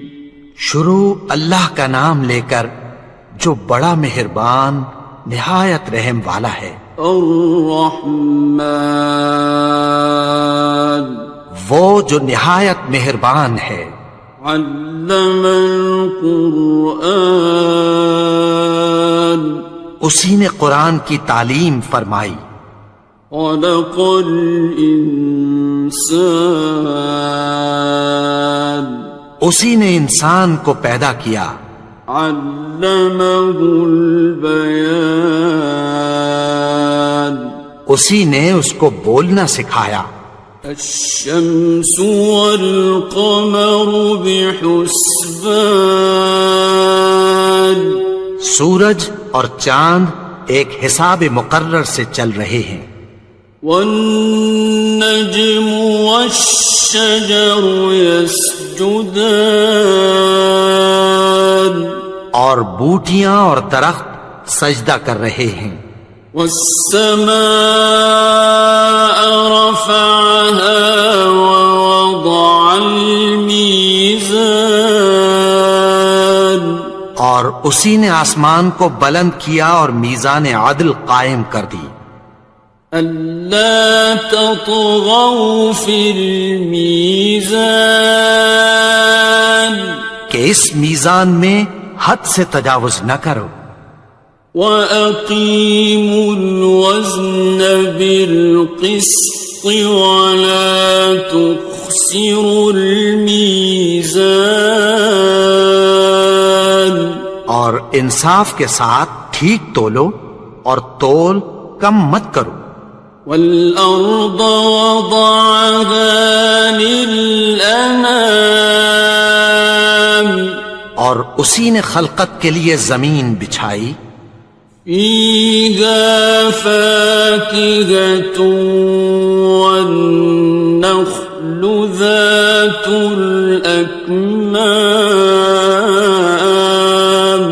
S2: شروع اللہ کا نام لے کر جو بڑا مہربان نہایت رحم والا ہے.
S1: الرحمن،
S2: وہ جو نہایت مہربان ہے.
S1: علم القرآن،
S2: اسی نے قرآن کی تعلیم فرمائی.
S1: خلق الانسان،
S2: اسی نے انسان کو پیدا کیا.
S1: علمہ البیان،
S2: اسی نے اس کو بولنا سکھایا.
S1: الشمس والقمر بحسبان،
S2: سورج اور چاند ایک حساب مقرر سے چل رہے ہیں.
S1: والنجم والشجر يسجدان،
S2: اور بوٹیاں اور درخت سجدہ کر رہے ہیں.
S1: والسماء رفعها ووضع الميزان،
S2: اور اسی نے آسمان کو بلند کیا اور میزان عدل قائم کر دی.
S1: ألا تطغوا في الميزان،
S2: کہ اس میزان میں حد سے تجاوز نہ کرو.
S1: وَأَقِيمُوا الْوَزْنَ بِالْقِسْطِ وَلَا تُخْسِرُوا الْمِيزَانَ،
S2: اور انصاف کے ساتھ ٹھیک تولو اور تول کم مت کرو.
S1: وَالْأَرْضَ وَضَعَهَا لِلْأَنَامِ،
S2: اور اسی نے خلقت کے لیے زمین بچھائی.
S1: فِيهَا فَاكِهَةٌ وَالنَّخْلُ ذَاتُ الْأَكْمَامِ،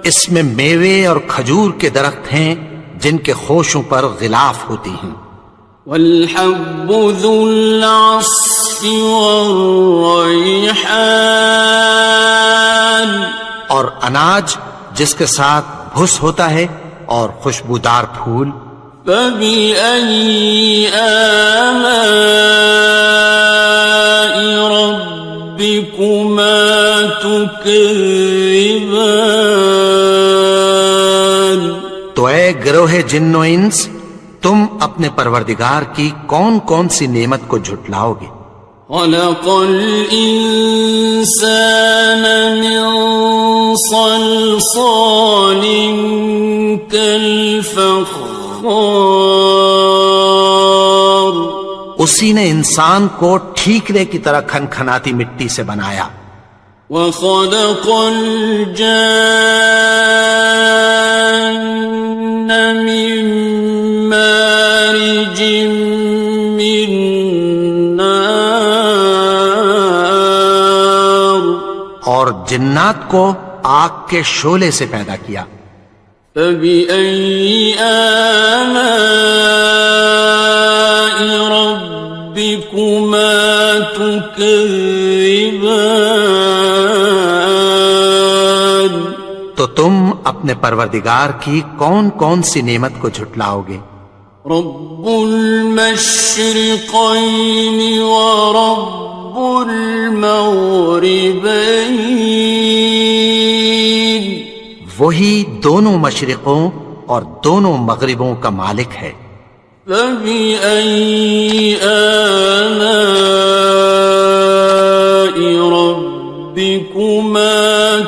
S2: اس میں میوے اور کھجور کے درخت ہیں جن کے خوشوں پر غلاف ہوتی ہیں.
S1: وَالْحَبُّ ذُو الْعَصْفِ وَالرَّيْحَانِ،
S2: اور اناج جس کے ساتھ بھس ہوتا ہے اور خوشبودار پھول.
S1: فَبِأَيِّ آلَاءِ رَبِّكُمَا تُكَذِّبَانِ.
S2: تو اے گروہ جن و انس، تم اپنے پروردگار کی کون کون سی نعمت کو جھٹلاؤ گے؟
S1: خلق الإنسان من صلصال كالفخار،
S2: اسی نے انسان کو ٹھیکرے کی طرح کھنکھناتی مٹی سے بنایا.
S1: وخلق الجان من مارج من نار،
S2: اور جنات کو آگ کے شعلے سے پیدا کیا.
S1: فبأي آلاء ربكما تكذبان.
S2: تو تم اپنے پروردگار کی کون کون سی نعمت کو جھٹلاؤ گے؟
S1: رب المشرقين ورب المغربين،
S2: وہی دونوں مشرقوں اور دونوں مغربوں کا مالک ہے.
S1: فبأي آلاء ربكما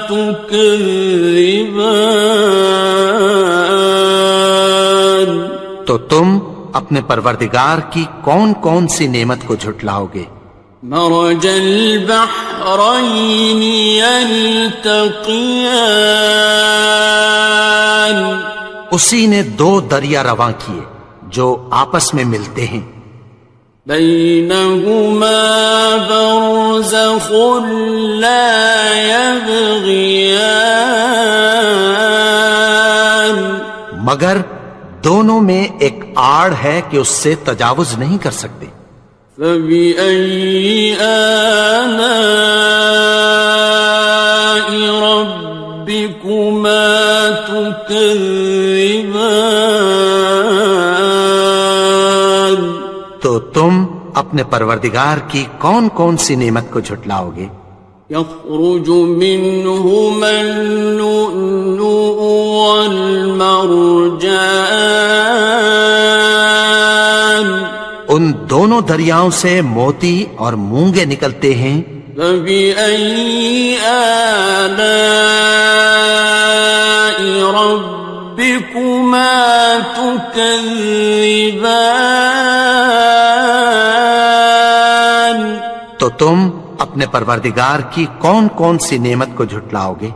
S1: تكذبان
S2: تو تم اپنے پروردگار کی کون کون سی نعمت کو جھٹلاؤ گے؟
S1: مرج البحرين يلتقيان
S2: اسی نے دو دریا رواں کیے جو آپس میں ملتے ہیں،
S1: بينهما برزخ لا يبغيان
S2: مگر دونوں میں ایک آڑ ہے کہ اس سے تجاوز نہیں کر سکتے۔
S1: فبأي آلاء ربكما تكذبان
S2: تو تم اپنے پروردگار کی کون کون سی نعمت کو جھٹلاؤ گے؟
S1: يخرج منهما اللؤلؤ والمرجان
S2: ان دونوں دریاؤں سے موتی اور مونگے نکلتے ہیں۔
S1: فبأي آلاء ربكما تكذبان
S2: تو تم اپنے پروردگار کی کون کون سی نعمت کو جھٹلاؤ گے؟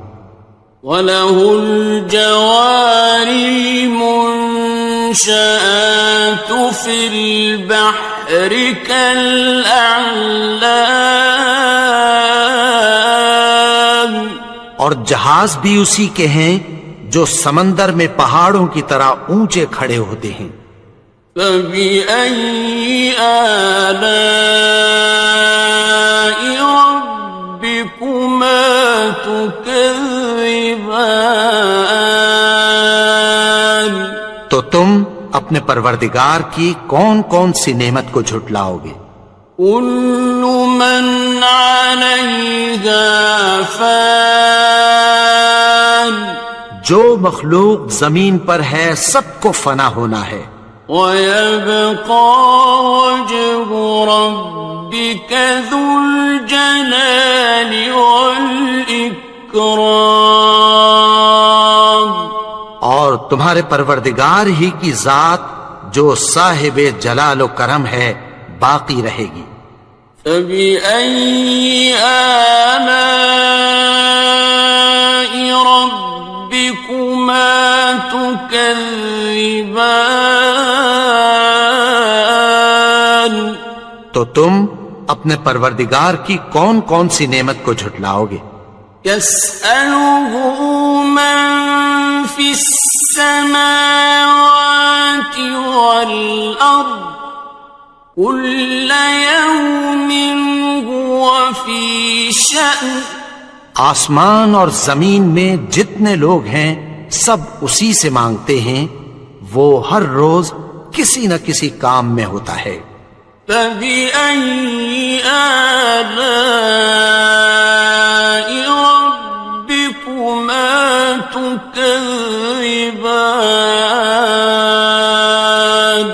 S1: وَلَهُ الْجَوَارِ الْمُنشَآتُ فِي الْبَحْرِ كَالْأَعْلَامِ
S2: اور جہاز بھی اسی کے ہیں جو سمندر میں پہاڑوں کی طرح اونچے کھڑے ہوتے ہیں۔
S1: فَبِأَيِّ آلَاءِ رَبِّكُمَا تُكَذِّبَانِ
S2: تو تم اپنے پروردگار کی کون کون سی نعمت کو جھٹلاؤ گے؟
S1: كُلُّ مَنْ عَلَيْهَا فَانٍ
S2: جو مخلوق زمین پر ہے سب کو فنا ہونا ہے،
S1: وَيَبْقَى وَجْهُ رَبِّكَ ذُو الْجَلَالِ وَالْإِكْرَامِ
S2: اور تمہارے پروردگار ہی کی ذات جو صاحب جلال و کرم ہے باقی رہے گی۔
S1: فَبِأَيِّ آلَاءِ رَبِّكُمَا تُكَذِّبَانِ
S2: تو تم اپنے پروردگار کی کون کون سی نعمت کو جھٹلاؤ گے؟
S1: يَسْأَلُهُ مَن فِي السَّمَاوَاتِ وَالْأَرْضِ كُلَّ يَوْمٍ هُوَ فِي شَأْنٍ
S2: آسمان اور زمین میں جتنے لوگ ہیں سب اسی سے مانگتے ہیں، وہ ہر روز کسی نہ کسی کام میں ہوتا ہے۔
S1: فَبِأَيِّ آلَاءِ رَبِّكُمَا تُكَذِّبَانِ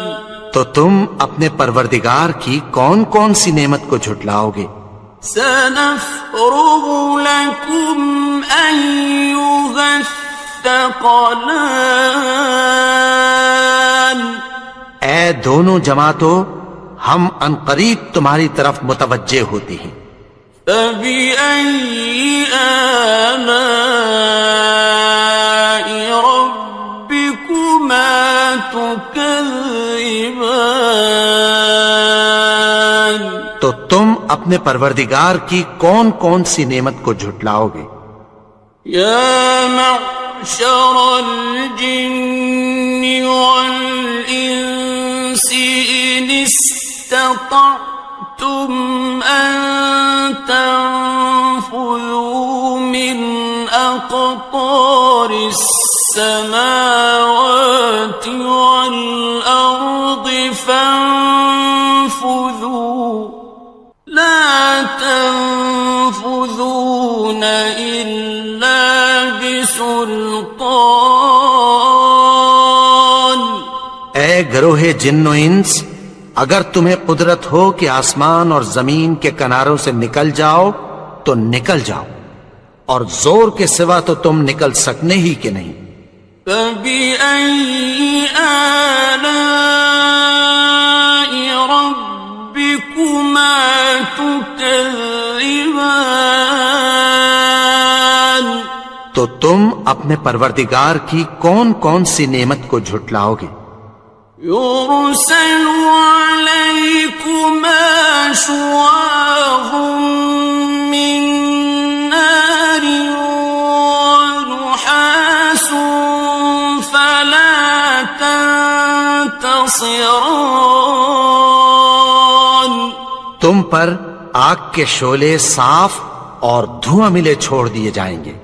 S2: تو تم اپنے پروردگار کی کون کون سی نعمت کو جھٹلاؤ گے؟
S1: سَنَفْرُغُ لَكُمْ أَيُّهَ الثَّقَلَانِ
S2: اے دونوں جماعتوں، ہم عنقریب تمہاری طرف متوجہ ہوتے ہیں۔
S1: فَبِأَيِّ آلَاءِ رَبِّكُمَا تُكَذِّبَانِ
S2: تو تم اپنے پروردگار کی کون کون سی نعمت کو جھٹلاؤ گے؟
S1: يَا مَعْشَرَ الْجِنِّ وَالْإِنسِ إِنِ اسْتَطَعْتُمْ أَن تَنفُذُوا مِنْ أَقْطَارِ السَّمَاوَاتِ وَالْأَرْضِ فَانفُذُوا لَا تَنفُذُونَ إِلَّا بِسُلْطَانٍ
S2: اے گروہ جن و انس، اگر تمہیں قدرت ہو کہ آسمان اور زمین کے کناروں سے نکل جاؤ تو نکل جاؤ، اور زور کے سوا تو تم نکل سکنے ہی کہ نہیں۔
S1: فَبِأَيِّ آلَاءِ رَبِّكُمَا تُكَذِّبَانِ،
S2: تو تم اپنے پروردگار کی کون کون سی نعمت کو جھٹلاؤ گے؟
S1: يُرْسَلُ عَلَيْكُمَا شُوَاظٌ مِّن نَّارٍ وَنُحَاسٌ فَلَا تَنتَصِرَانِ،
S2: تم پر آگ کے شعلے صاف اور دھواں ملے چھوڑ دیے جائیں گے،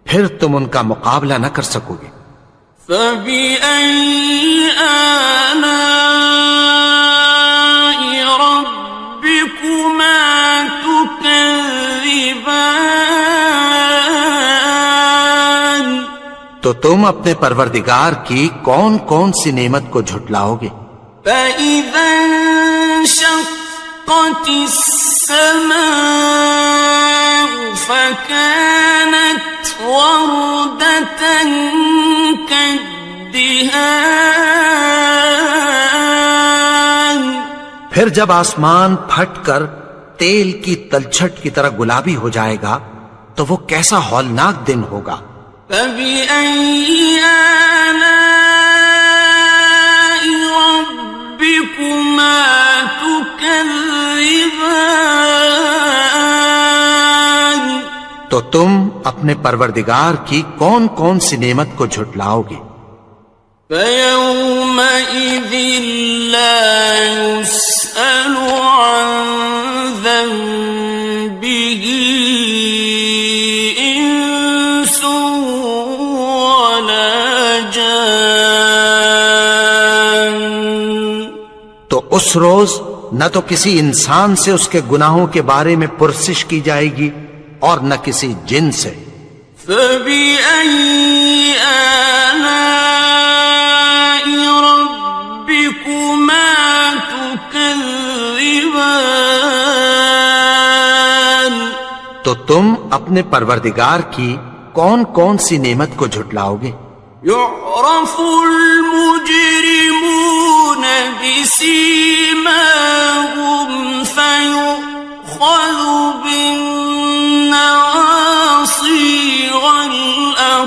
S2: پھر تم ان کا مقابلہ نہ کر سکو گے۔
S1: فَبِأَيِّ آلَاءِ رَبِّكُمَا تُكَذِّبَانِ،
S2: تو تم اپنے پروردگار کی کون کون سی نعمت کو جھٹلاؤ گے؟
S1: فَإِذَا انشَقَّتِ السَّمَاءُ فَكَانَتْ وَرْدَةً كَالدِّهَانِ،
S2: پھر جب آسمان پھٹ کر تیل کی تلچھٹ کی طرح گلابی ہو جائے گا تو وہ کیسا ہولناک دن ہوگا۔
S1: فَبِأَيِّ آلَاءِ رَبِّكُمَا تُكَذِّبَانِ،
S2: تو تم اپنے پروردگار کی کون کون سی نعمت کو جھٹلاؤ گے؟
S1: فَيَوْمَئِذٍ لَا يُسْأَلُ عَنْ ذَنبِهِ إِنسٌ وَلَا جَانٌ،
S2: تو اس روز نہ تو کسی انسان سے اس کے گناہوں کے بارے میں پرسش کی جائے گی اور نہ کسی جن سے۔
S1: فَبِأَيِّ آلَاءِ رَبِّكُمَا تُكَذِّبَانِ،
S2: تو تم اپنے پروردگار کی کون کون سی نعمت کو جھٹلاؤ گے؟
S1: يُعْرَفُ الْمُجْرِمُونَ بِسِيمَاهُمْ فَيُؤْخَذُ بِالنَّوَاصِي وَالْأَقْدَامِ،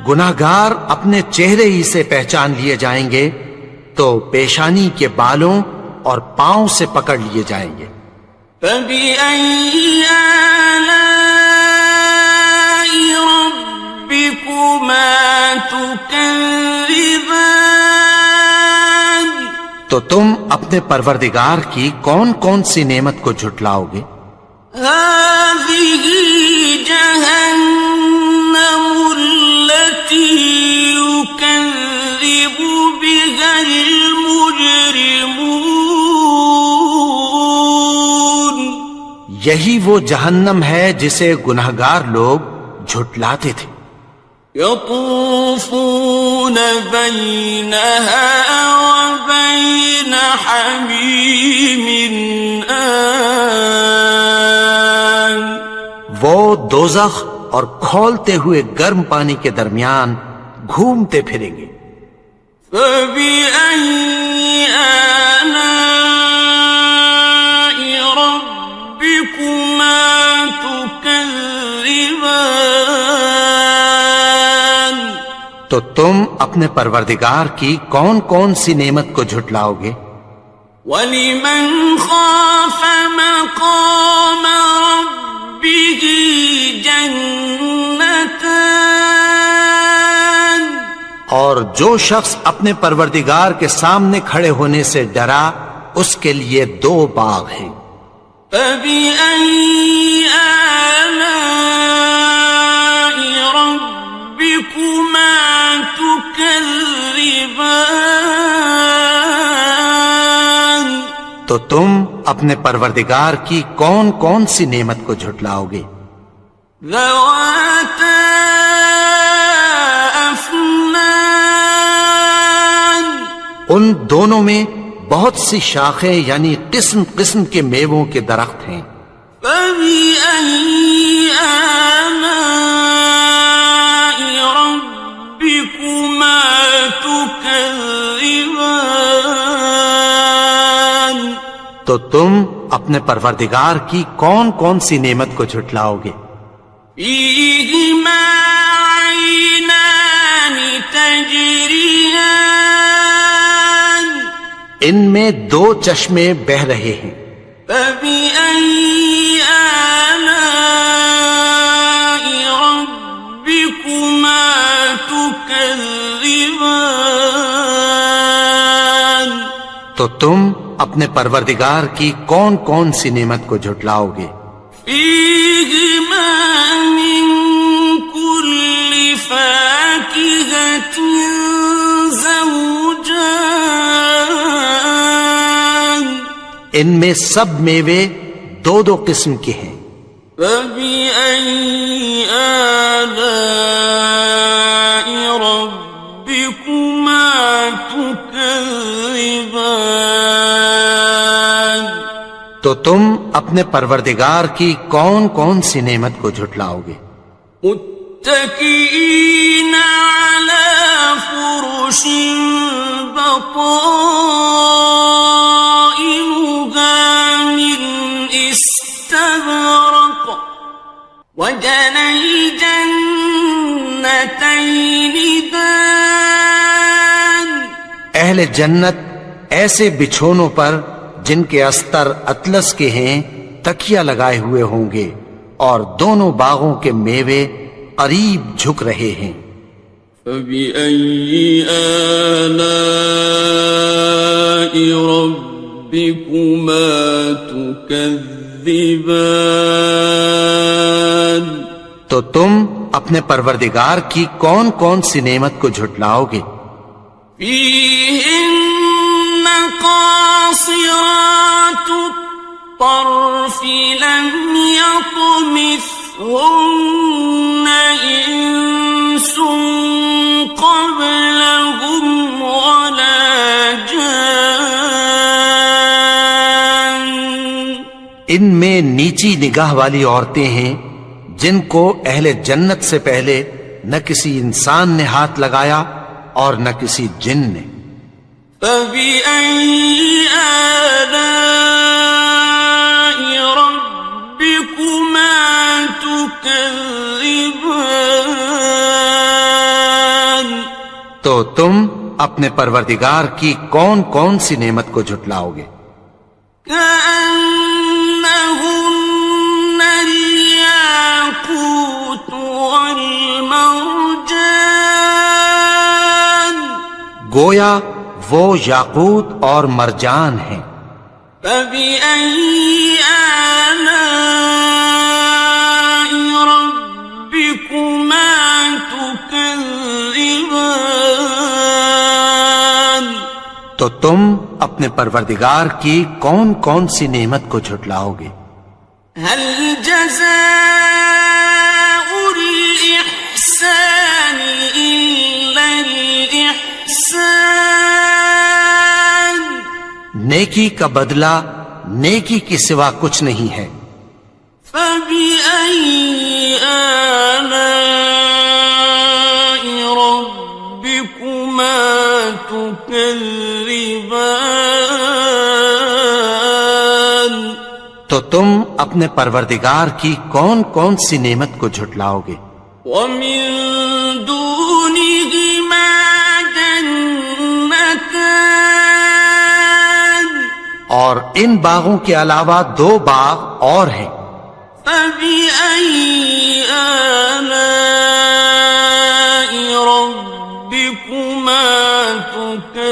S2: گناہگار اپنے چہرے ہی سے پہچان لیے جائیں گے تو پیشانی کے بالوں اور پاؤں سے پکڑ لیے جائیں گے۔
S1: فَبِأَيِّ آلَاءِ رَبِّكُمَا تُكَذِّبَانِ،
S2: تو تم اپنے پروردگار کی کون کون سی نعمت کو جھٹلاؤ گے؟
S1: هَٰذِهِ جَهَنَّمُ الَّتِي يُكَذِّبُ بِهَا الْمُجْرِمُونَ،
S2: یہی وہ جہنم ہے جسے گناہگار لوگ جھٹلاتے تھے۔
S1: يَطُوفُونَ بَيْنَهَا وَبَيْنَ حَمِيمٍ آنٍ،
S2: وہ دوزخ اور کھولتے ہوئے گرم پانی کے درمیان گھومتے پھریں گے۔
S1: فَبِأَيِّ آلَاءِ رَبِّكُمَا تُكَذِّبَانِ،
S2: تو تم اپنے پروردگار کی کون کون سی نعمت کو جھٹلاؤ گے؟
S1: وَلِمَنْ خَافَ مَقَامَ رَبِّهِ جَنَّتَانِ،
S2: اور جو شخص اپنے پروردگار کے سامنے کھڑے ہونے سے ڈرا اس کے لیے 2 باغ ہیں۔
S1: فَبِأَيِّ آلَاءِ رَبِّكُمَا تُكَذِّبَانِ،
S2: تو تم اپنے پروردگار کی کون کون سی نعمت کو جھٹلاؤ گے؟
S1: ذَوَاتَا أَفْنَانٍ
S2: ان دونوں میں بہت سی شاخیں یعنی قسم قسم کے میووں کے درخت ہیں.
S1: فَبِأَيِّ آلَاءِ رَبِّكُمَا تُكَذِّبَانِ
S2: تو تم اپنے پروردگار کی کون کون سی نعمت کو جھٹلاؤ گے؟
S1: فِيهِمَا عَيْنَانِ تَجْرِيَانِ
S2: ان میں دو چشمے بہ رہے ہیں.
S1: فَبِأَيِّ آلَاءِ رَبِّكُمَا تُكَذِّبَانِ
S2: تو تم اپنے پروردگار کی کون کون سی نعمت کو جھٹلاؤ گے؟
S1: فِيهِمَا مِن كُلِّ فَاكِهَةٍ زَوْجَانِ
S2: ان میں سب میوے دو دو قسم کے ہیں.
S1: فَبِأَيِّ آلَاءِ رَبِّكُمَا تُكَذِّبَانِ
S2: تو تم اپنے پروردگار کی کون کون سی نعمت کو جھٹلاؤ گے؟
S1: متكئين على فرش بطائنها من استبرق وجنى الجنتين دان
S2: اہل جنت ایسے بچھونوں پر جن کے استر اطلس کے ہیں تکیہ لگائے ہوئے ہوں گے اور دونوں باغوں کے میوے قریب جھک رہے ہیں.
S1: فَبِأَيِّ آلَاءِ رَبِّكُمَا تُكَذِّبَانِ
S2: تو تم اپنے پروردگار کی کون کون سی نعمت کو جھٹلاؤ گے؟
S1: فِيهِنَّ قَاصِرَاتُ الطَّرْفِ لَمْ يَطْمِثْهُنَّ إِنسٌ قَبْلَهُمْ وَلَا جَانٌّ
S2: ان میں نیچی نگاہ والی عورتیں ہیں جن کو اہل جنت سے پہلے نہ کسی انسان نے ہاتھ لگایا اور نہ کسی جن نے.
S1: فَبِأَيِّ آلَاءِ رَبِّكُمَا تُكَذِّبَانِ
S2: تو تم اپنے پروردگار کی کون کون سی نعمت کو جھٹلاؤ گے؟
S1: كَأَنَّهُنَّ الْيَاقُوتُ وَالْمَرْجَانُ
S2: گویا وہ یاقوت اور مرجان ہیں.
S1: فَبِأَيِّ آلَاءِ رَبِّكُمَا تُكَذِّبَانِ
S2: تو تم اپنے پروردگار کی کون کون سی نعمت کو جھٹلاؤ گے؟
S1: هَلْ جَزَاءُ الْإِحْسَانِ إِلَّا الْإِحْسَانُ
S2: نیکی کا بدلہ نیکی کے سوا کچھ نہیں ہے.
S1: فَبِأَيِّ آلَاءِ رَبِّكُمَا تُكَذِّبَانِ
S2: تو تم اپنے پروردگار کی کون کون سی نعمت کو جھٹلاؤ گے؟
S1: وَمِن دُونِهِمَا جَنَّتَانِ
S2: اور ان باغوں کے علاوہ دو باغ اور ہیں.
S1: فَبِأَيِّ آلَاءِ رَبِّكُمَا تُكَذِّبَانِ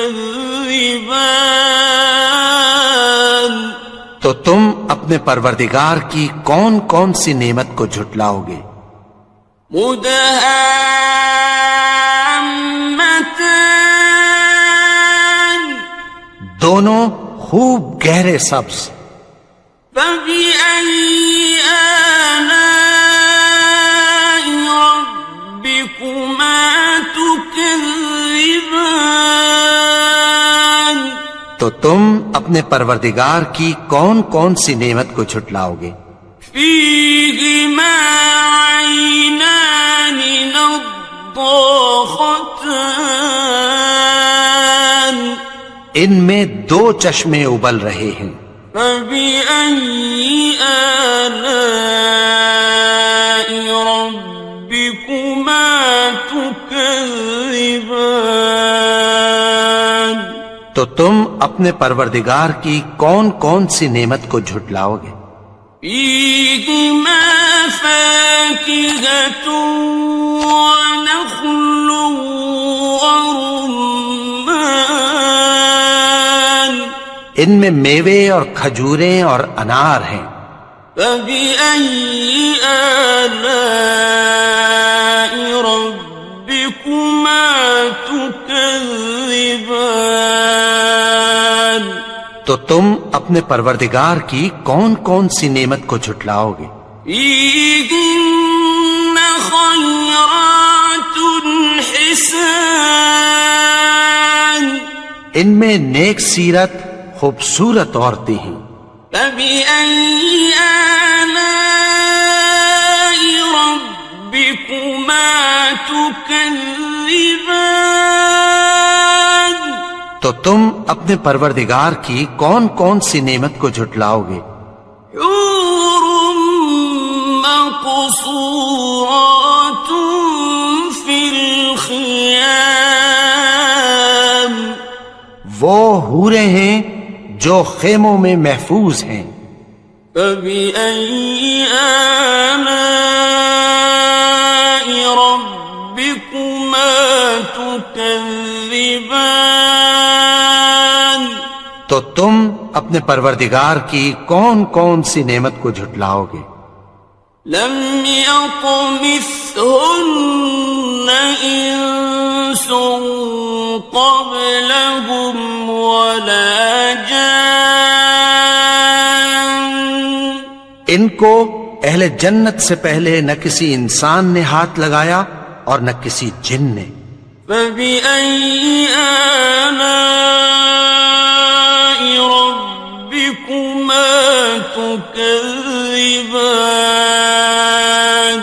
S2: تو تم اپنے پروردگار کی کون کون سی نعمت کو جھٹلاؤ گے؟
S1: مُدْهَامَّتَانِ
S2: دونوں خوب گہرے سبز.
S1: فَبِأَيِّ آلَاءِ رَبِّكُمَا تُكَذِّبَانِ
S2: تو تم اپنے پروردگار کی کون کون سی نعمت کو جھٹلاؤ گے؟
S1: فیہما عینان نضاختان
S2: ان میں دو چشمے ابل رہے ہیں،
S1: فبأي آلاء ربكما تكذبان
S2: تو تم اپنے پروردگار کی کون کون سی نعمت کو جھٹلاؤ گے؟
S1: فيهما فاكهة ونخل ورمان
S2: ان میں میوے اور کھجوریں اور انار ہیں۔
S1: فبأي آلاء ربكما تكذبان
S2: تو تم اپنے پروردگار کی کون کون سی نعمت کو جھٹلاؤ گے؟
S1: فيهن خيرات حسان
S2: ان میں نیک سیرت خوبصورت عورتیں ہیں۔
S1: فبأي آلاء ربكما تكذبان
S2: تو تم اپنے پروردگار کی کون کون سی نعمت کو جھٹلاؤ گے؟
S1: حور مقصورات في الخيام
S2: وہ حوریں ہیں جو خیموں میں محفوظ ہیں۔
S1: فبأي آلاء ربكما تكذبان
S2: تو تم اپنے پروردگار کی کون کون سی نعمت کو جھٹلاؤ گے؟
S1: لم يطمثهن إنس قبلهم ولا جان
S2: ان کو اہل جنت سے پہلے نہ کسی انسان نے ہاتھ لگایا اور نہ کسی جن نے۔
S1: فبأي آلاء ربكما تكذبان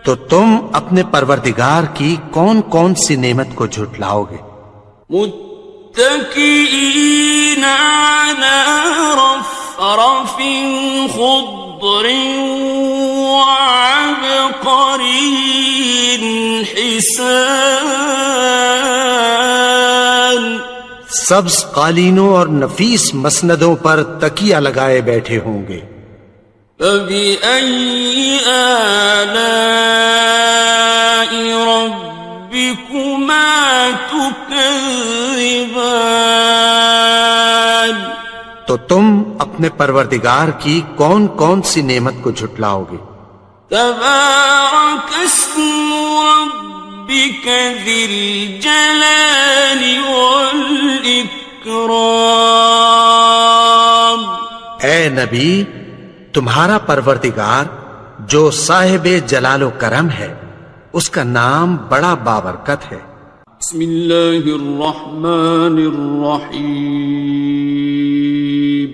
S2: تو تم اپنے پروردگار کی کون کون سی نعمت کو جھٹلاؤ گے؟
S1: متكئين على رفرف خضر وعبقري حسان
S2: سبز قالینوں اور نفیس مسندوں پر تکیہ لگائے بیٹھے ہوں گے۔
S1: فبأي آلاء ربكما تكذبان
S2: تو تم اپنے پروردگار کی کون کون سی نعمت کو جھٹلاؤ گے؟
S1: تبارك اسم ربك ذي الجلال والإكرام
S2: اے نبی، تمہارا پروردگار جو صاحب جلال و کرم ہے، اس کا نام بڑا بابرکت ہے۔
S1: بسم اللہ الرحمن الرحیم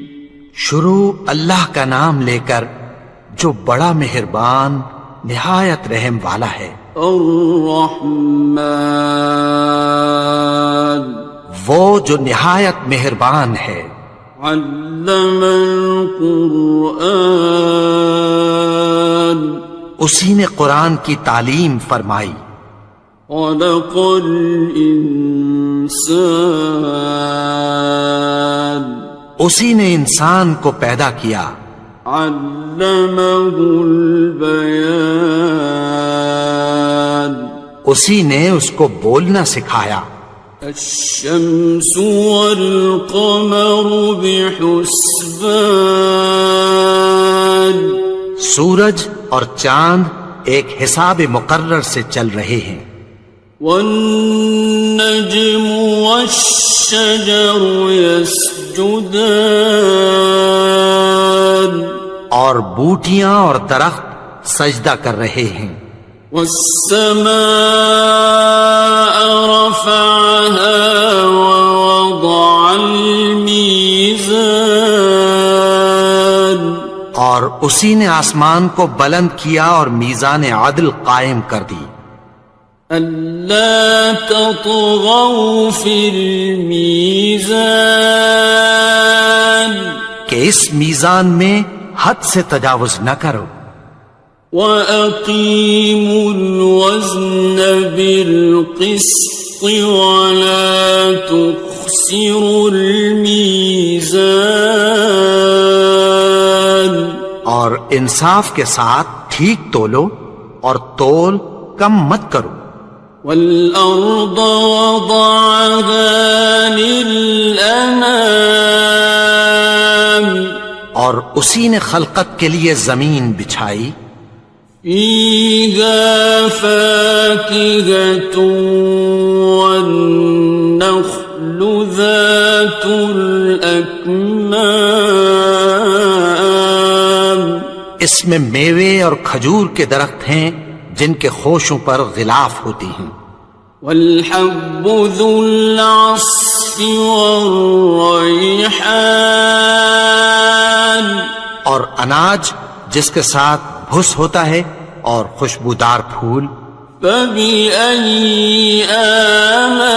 S2: شروع اللہ کا نام لے کر جو بڑا مہربان نہایت رحم والا ہے۔
S1: الرحمن
S2: وہ جو نہایت مہربان ہے۔
S1: علم القرآن
S2: اسی نے قرآن کی تعلیم فرمائی۔
S1: خلق الانسان
S2: اسی نے انسان کو پیدا کیا۔
S1: علمہ البیان
S2: اسی نے اس کو بولنا سکھایا۔
S1: الشمس والقمر بحسبان
S2: سورج اور چاند ایک حساب مقرر سے چل رہے ہیں۔
S1: والنجم والشجر يسجدان
S2: اور بوٹیاں اور درخت سجدہ کر رہے ہیں۔
S1: والسماء رفعها ووضع الميزان
S2: اور اسی نے آسمان کو بلند کیا اور میزان عدل قائم کر دی
S1: ألا تطغوا في الميزان
S2: کہ اس میزان میں حد سے تجاوز نہ کرو
S1: وَأَقِيمُوا الْوَزْنَ بِالْقِسْطِ وَلَا تُخْسِرُوا الْمِيزَانَ
S2: اور انصاف کے ساتھ ٹھیک تولو اور تول کم مت کرو
S1: وَالْأَرْضَ وَضَعَهَا لِلْأَنَامِ
S2: اور اسی نے خلقت کے لیے زمین بچھائی
S1: فِيهَا فَاكِهَةٌ وَالنَّخْلُ ذَاتُ الْأَكْمَامِ
S2: اس میں میوے اور کھجور کے درخت ہیں جن کے خوشوں پر غلاف ہوتی ہیں
S1: وَالْحَبُّ ذُو الْعَصْفِ وَالرَّيْحَانِ
S2: اور اناج جس کے ساتھ بھس ہوتا ہے اور خوشبودار پھول
S1: فَبِأَيِّ آلَاءِ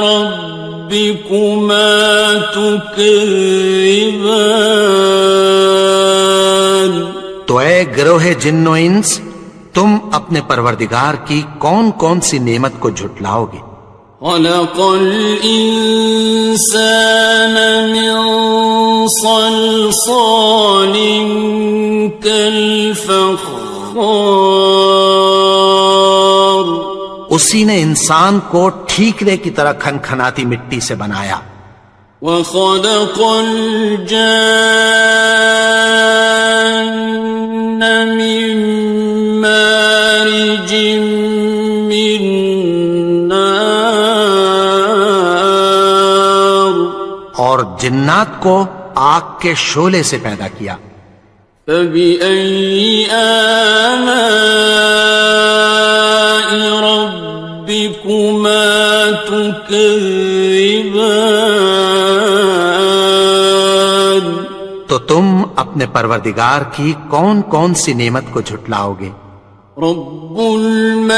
S1: رَبِّكُمَا تُكَذِّبَانِ
S2: تو اے گروہ جن و انس تم اپنے پروردگار کی کون کون سی نعمت کو جھٹلاؤ گے
S1: خَلَقَ الْإِنسَانَ مِنْ صَلْصَالٍ كَالْفَخَّارِ
S2: اسی نے انسان کو ٹھیکرے کی طرح کھنکھناتی مٹی سے بنایا
S1: وَخَلَقَ الْجَانَّ مِن مَّارِجٍ مِّن نَّارٍ
S2: اور جنات کو آگ کے شعلے سے پیدا کیا
S1: فَبِأَيِّ آلَاءِ رَبِّكُمَا تُكَذِّبَانِ
S2: تو تم اپنے پروردگار کی کون کون سی نعمت کو جھٹلاؤ گے
S1: رب المشرقين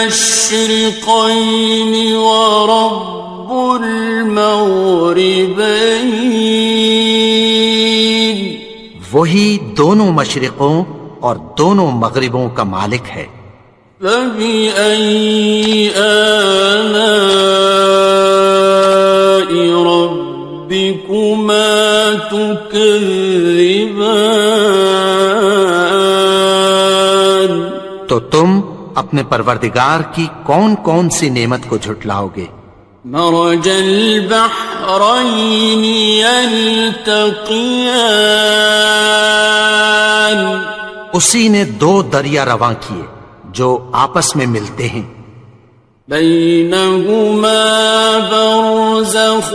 S1: ورب المغربين
S2: وہی دونوں مشرقوں اور دونوں مغربوں کا مالک ہے
S1: فبأي آلاء ربكما تكذبان
S2: تو تم اپنے پروردگار کی کون کون سی نعمت کو جھٹلاؤ گے
S1: مرج البحرين يلتقيان
S2: اسی نے دو دریا رواں کیے جو آپس میں ملتے ہیں
S1: بينهما برزخ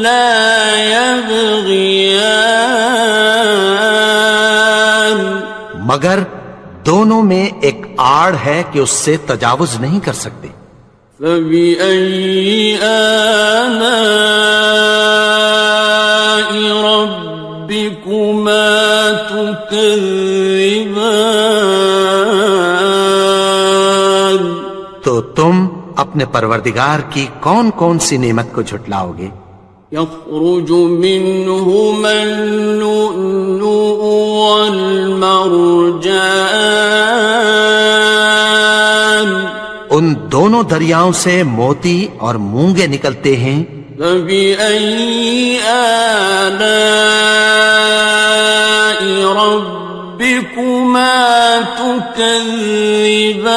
S1: لا يبغيان
S2: مگر دونوں میں ایک آڑ ہے کہ اس سے تجاوز نہیں کر سکتے
S1: فبأي آلاء ربكما تكذبان
S2: تو تم اپنے پروردگار کی کون کون سی نعمت کو جھٹلاؤ گے
S1: يخرج منهما اللؤلؤ والمرجان
S2: ان دونوں دریاؤں سے موتی اور مونگے نکلتے ہیں
S1: فبأي آلاء ربكما تكذبان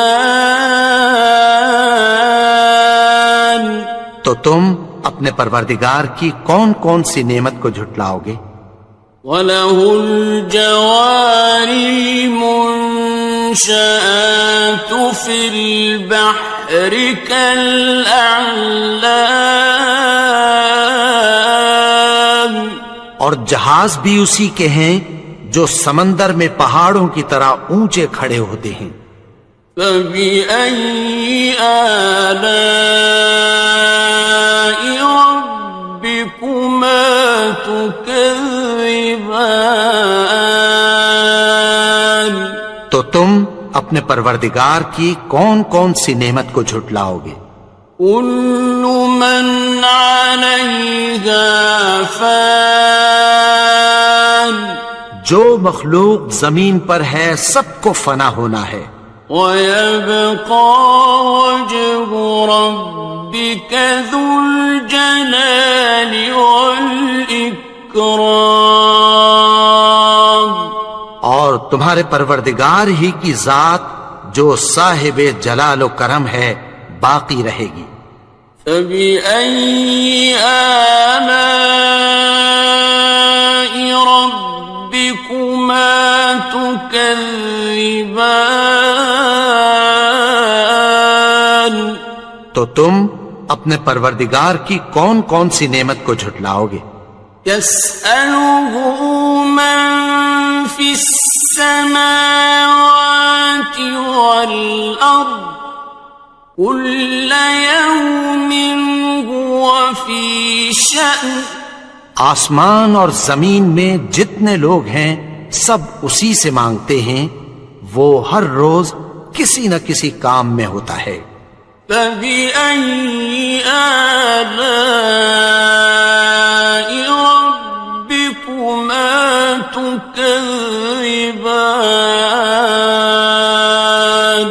S2: تو تم اپنے پروردگار کی کون کون سی نعمت کو جھٹلاؤ گے
S1: وَلَهُ الْجَوَارِ الْمُنشَآتُ فِي الْبَحْرِ كَالْأَعْلَامِ
S2: اور جہاز بھی اسی کے ہیں جو سمندر میں پہاڑوں کی طرح اونچے کھڑے ہوتے ہیں
S1: فَبِأَيِّ آلَاءِ تكذبان
S2: تو تم اپنے پروردگار کی کون کون سی نعمت کو جھٹلاؤ گے؟
S1: كل من عليها فان
S2: جو مخلوق زمین پر ہے سب کو فنا ہونا ہے،
S1: ويبقى وجه ربك ذو الجلال والإكرام
S2: اور تمہارے پروردگار ہی کی ذات جو صاحب جلال و کرم ہے باقی رہے گی۔
S1: فبأي آلاء ربكما تكذبان
S2: تو تم اپنے پروردگار کی کون کون سی نعمت کو جھٹلاؤ گے؟
S1: يسأله من في السماوات والأرض كل يوم هو في شأن
S2: آسمان اور زمین میں جتنے لوگ ہیں سب اسی سے مانگتے ہیں، وہ ہر روز کسی نہ کسی کام میں ہوتا ہے۔
S1: فبأي آلاء ربكما تكذبان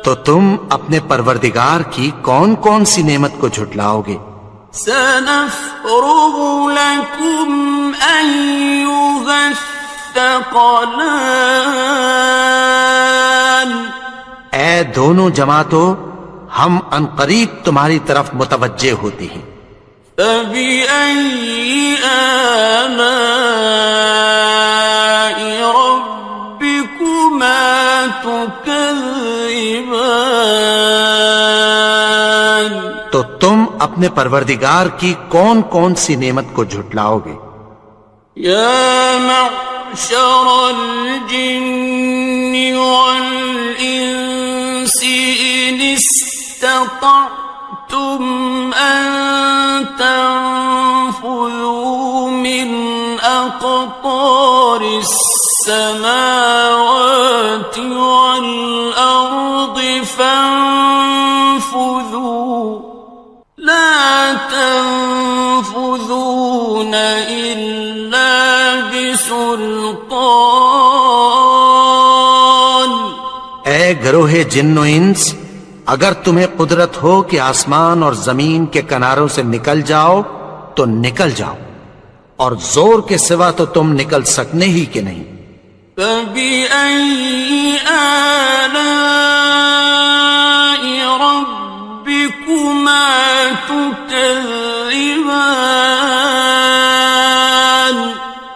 S2: تو تم اپنے پروردگار کی کون کون سی نعمت کو جھٹلاؤ گے؟
S1: سنفرغ لكم أيها الثقلان
S2: اے دونوں جماعتوں، ہم عنقریب تمہاری طرف متوجہ ہوتے ہیں۔
S1: فبأي آلاء ربكما تكذبان
S2: تو تم اپنے پروردگار کی کون کون سی نعمت کو جھٹلاؤ گے؟
S1: يا معشر الجن والإنس إن استطعتم أن تنفذوا من أقطار السماوات والأرض فانفذوا لا تنفذون إلا بسلطان
S2: اے گروہ جن و انس، اگر تمہیں قدرت ہو کہ آسمان اور زمین کے کناروں سے نکل جاؤ تو نکل جاؤ، اور زور کے سوا تو تم نکل سکنے ہی کہ نہیں۔
S1: فبأي آلاء ربكما تكذبان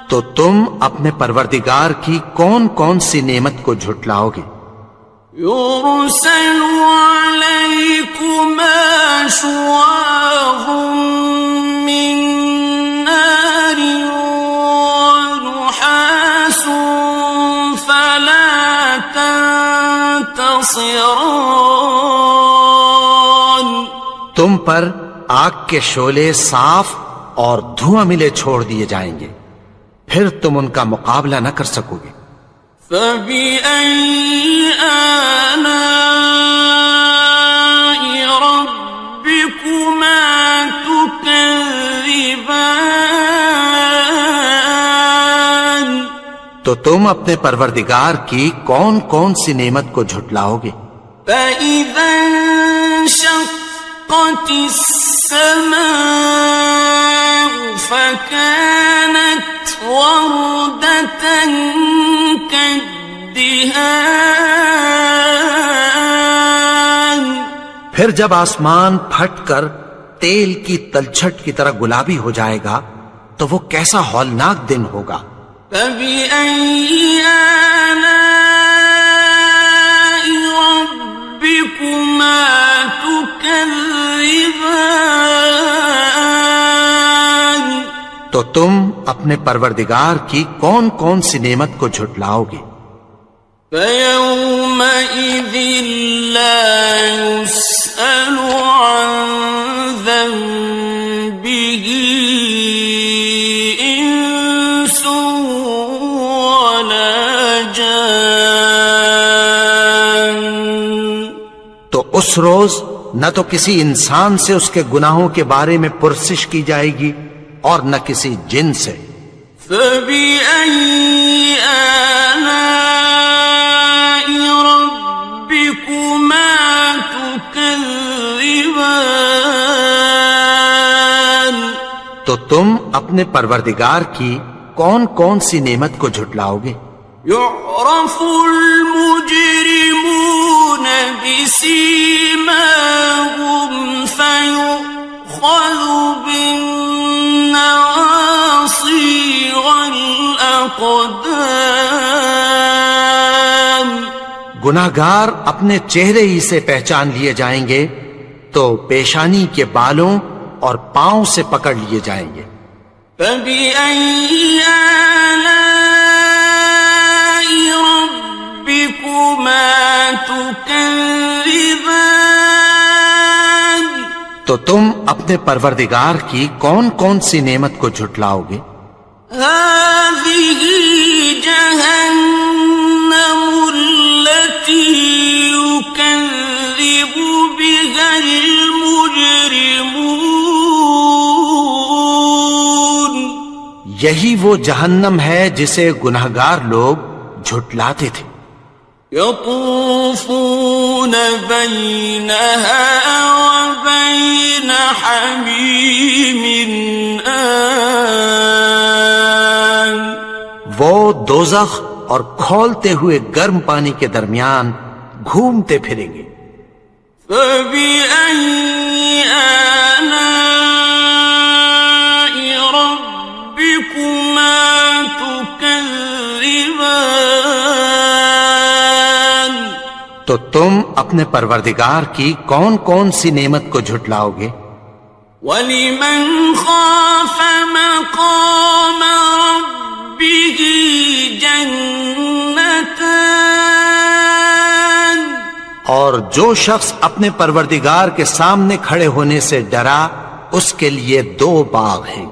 S2: تو تم اپنے پروردگار کی کون کون سی نعمت کو جھٹلاؤ گے؟
S1: يرسل عليكما شواظ من نار ونحاس فلا تنتصران
S2: تم پر آگ کے شعلے صاف اور دھواں ملے چھوڑ دیے جائیں گے، پھر تم ان کا مقابلہ نہ کر سکو گے۔
S1: فبأي آلاء ربكما تكذبان
S2: تو تم اپنے پروردگار کی کون کون سی نعمت کو جھٹلاؤ گے؟
S1: فإذا انشقت السماء فكانت وردة كالدهان
S2: پھر جب آسمان پھٹ کر تیل کی تلچھٹ کی طرح گلابی ہو جائے گا تو وہ کیسا ہولناک دن ہوگا۔
S1: فبأي آلاء ربكما تكذبان
S2: تو تم اپنے پروردگار کی کون کون سی نعمت کو جھٹلاؤ گے؟
S1: فيومئذ لا يسأل عن ذنبه ولا جان.
S2: تو اس روز نہ تو کسی انسان سے اس کے گناہوں کے بارے میں پرسش کی جائے گی اور نہ کسی جن سے.
S1: فَبِأَيِّ آلَاءِ رَبِّكُمَا تُكَذِّبَانِ.
S2: تو تم اپنے پروردگار کی کون کون سی نعمت کو جھٹلاؤ گے؟
S1: يعرف المجرمون بسيماهم فيؤخذ بالنواصي والأقدام.
S2: گناہگار اپنے چہرے ہی سے پہچان لیے جائیں گے تو پیشانی کے بالوں اور پاؤں سے پکڑ لیے جائیں گے.
S1: فَبِأَيِّ آلَاءِ رَبِّكُمَا تُكَذِّبَانِ.
S2: تو تم اپنے پروردگار کی کون کون سی نعمت کو جھٹلاؤ گے؟
S1: هَٰذِهِ جَهَنَّمُ الَّتِي يُكَذِّبُ بِهَا الْمُجْرِمُونَ.
S2: یہی وہ جہنم ہے جسے گناہگار لوگ جھٹلاتے تھے.
S1: يطوفون بينها وبين حميم آن.
S2: وہ دوزخ اور کھولتے ہوئے گرم پانی کے درمیان گھومتے پھریں گے.
S1: فَبِأَيِّ آلَاءِ رَبِّكُمَا تُكَذِّبَانِ.
S2: تو تم اپنے پروردگار کی کون کون سی نعمت کو جھٹلاؤ گے؟
S1: وَلِمَنْ خَافَ مَقَامَ رَبِّهِ جَنَّتَانِ.
S2: اور جو شخص اپنے پروردگار کے سامنے کھڑے ہونے سے ڈرا اس کے لیے 2 باغ ہیں.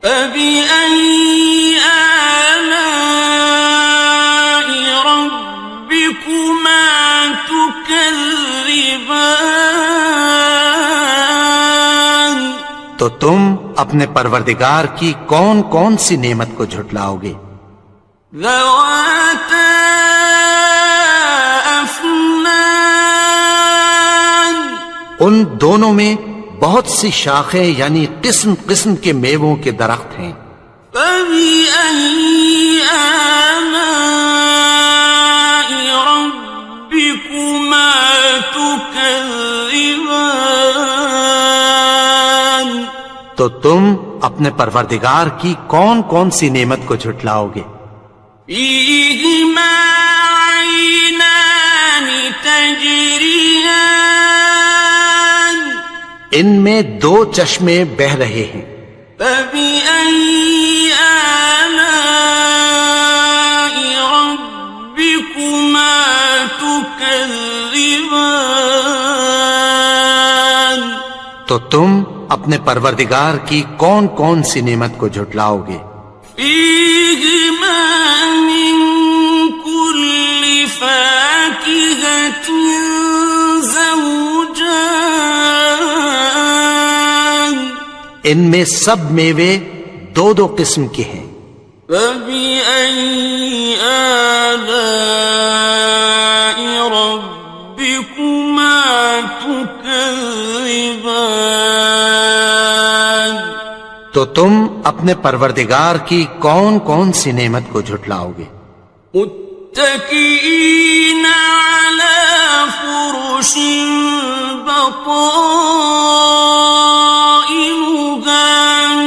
S1: فَبِأَيِّ آلَاءِ رَبِّكُمَا تُكَذِّبَانِ.
S2: تو تم اپنے پروردگار کی کون کون سی نعمت کو جھٹلاؤ گے؟
S1: ذَوَاتَا أَفْنَانٍ.
S2: ان دونوں میں بہت سی شاخیں یعنی قسم قسم کے میووں کے درخت ہیں.
S1: فَبِأَيِّ آلَاءِ رَبِّكُمَا تُكَذِّبَانِ.
S2: تو تم اپنے پروردگار کی کون کون سی نعمت کو جھٹلاؤ گے؟
S1: فِيهِمَا عَيْنَانِ تَجْرِيَانِ.
S2: ان میں 2 چشمے بہہ رہے ہیں.
S1: فَبِأَيِّ آلَاءِ رَبِّكُمَا تُكَذِّبَانِ.
S2: تو تم اپنے پروردگار کی کون کون سی نعمت کو جھٹلاؤ گے؟
S1: فِيهِمَا مِن كُلِّ فَاكِهَةٍ زَوْجَانِ.
S2: ان میں سب میوے 2 قسم کے ہیں.
S1: فَبِأَيِّ آلَاءِ رَبِّكُمَا تُكَذِّبَانِ.
S2: تو تم اپنے پروردگار کی کون کون سی نعمت کو جھٹلاؤ گے؟
S1: متكئين على فرش بطائنها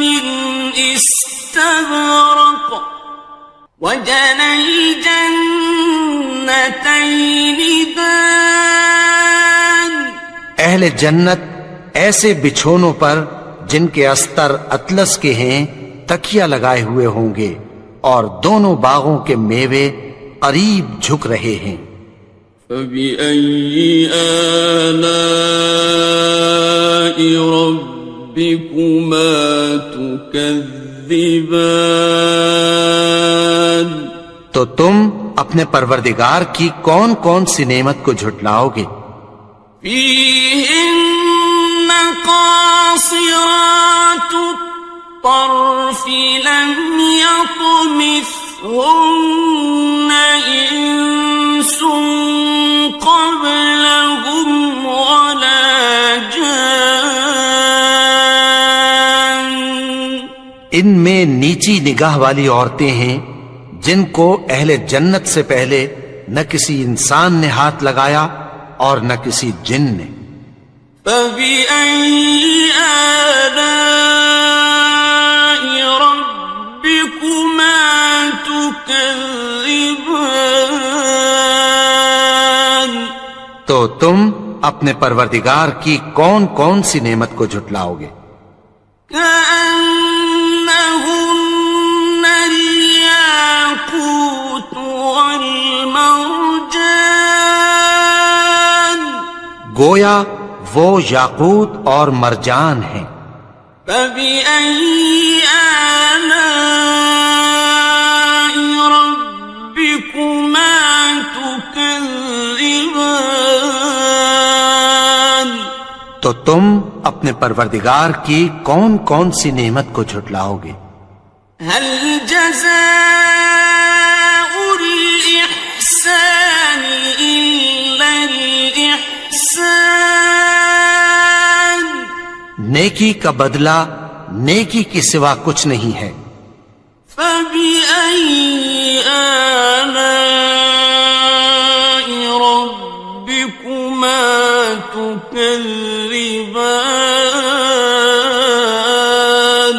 S1: من استبرق وجنى الجنتين دان.
S2: اہل جنت ایسے بچھونوں پر جن کے استر اطلس کے ہیں تکیہ لگائے ہوئے ہوں گے اور دونوں باغوں کے میوے قریب جھک رہے ہیں.
S1: فَبِأَيِّ آلَاءِ رَبِّكُمَا تُكَذِّبَانِ.
S2: تو تم اپنے پروردگار کی کون کون سی نعمت کو جھٹلاؤ گے؟
S1: فيهن قاصرات الطرف لم يطمثهن إنس قبلهم ولا جان.
S2: ان میں نیچی نگاہ والی عورتیں ہیں جن کو اہل جنت سے پہلے نہ کسی انسان نے ہاتھ لگایا اور نہ کسی جن نے.
S1: فبأي آلاء ربكما تكذبان.
S2: تو تم اپنے پروردگار کی کون کون سی نعمت کو جھٹلاؤ گے؟
S1: كأنهن الياقوت والمرجان.
S2: گویا وہ یاقوت اور مرجان ہیں.
S1: فبأي آلاء ربكما تكذبان.
S2: تو تم اپنے پروردگار کی کون کون سی نعمت کو جھٹلاؤ گے؟
S1: هل جزاء الإحسان إلا الإحسان.
S2: نیکی کا بدلہ نیکی کے سوا کچھ نہیں ہے.
S1: فبأي آلاء ربكما تكذبان.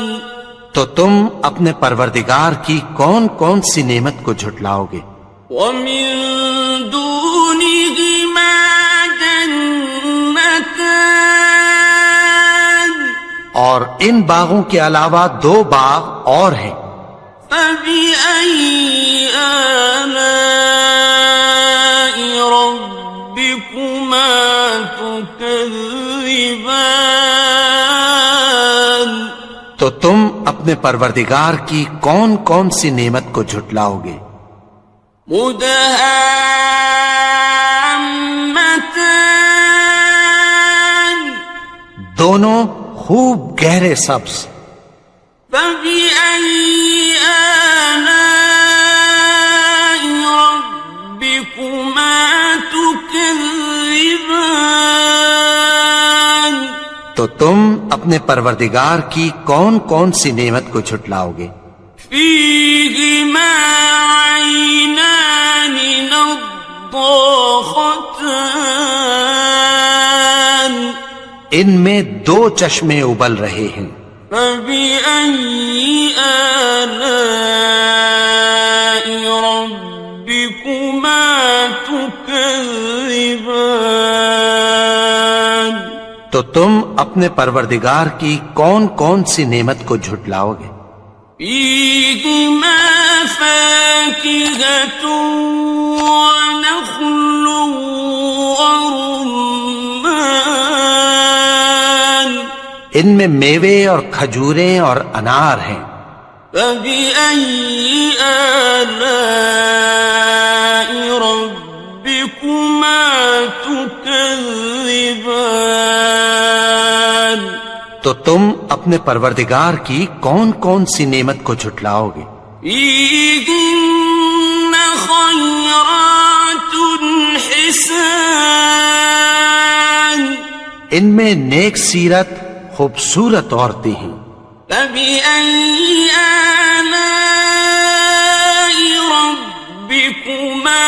S2: تو تم اپنے پروردگار کی کون کون سی نعمت کو جھٹلاؤ گے؟
S1: ومن دونهما جنتان.
S2: اور ان باغوں کے علاوہ دو باغ اور ہیں.
S1: فبأي آلاء ربكما تكذبان.
S2: تو تم اپنے پروردگار کی کون کون سی نعمت کو جھٹلاؤ گے؟
S1: مدهامتان.
S2: دونوں خوب گہرے سبز.
S1: فبأي آلاء ربكما تكذبان.
S2: تو تم اپنے پروردگار کی کون کون سی نعمت کو جھٹلاؤ گے؟
S1: فيهما عينان نضاختان.
S2: ان میں دو چشمے ابل رہے ہیں.
S1: فبأي آلاء ربكما تكذبان.
S2: تو تم اپنے پروردگار کی کون کون سی نعمت کو جھٹلاؤ گے؟
S1: فيهما فاكهة ونخل ورمان.
S2: ان میں میوے اور کھجوریں اور انار ہیں.
S1: فبأي آلاء ربكما تكذبان.
S2: تو تم اپنے پروردگار کی کون کون سی نعمت کو جھٹلاؤ گے؟
S1: فيهن خيرات حسان.
S2: ان میں نیک سیرت خوبصورت عورتیں ہیں.
S1: فبأي آلاء ربكما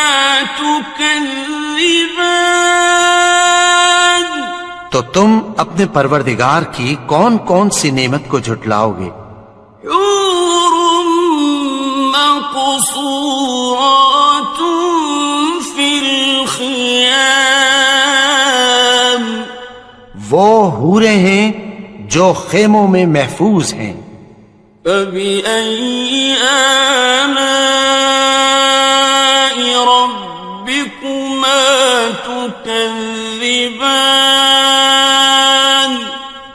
S1: تكذبان.
S2: تو تم اپنے پروردگار کی کون کون سی نعمت کو جھٹلاؤ گے؟
S1: حور مقصورات في الخيام.
S2: وہ حوریں ہیں جو خیموں میں محفوظ ہیں.
S1: فبأي آلاء ربكما تكذبان.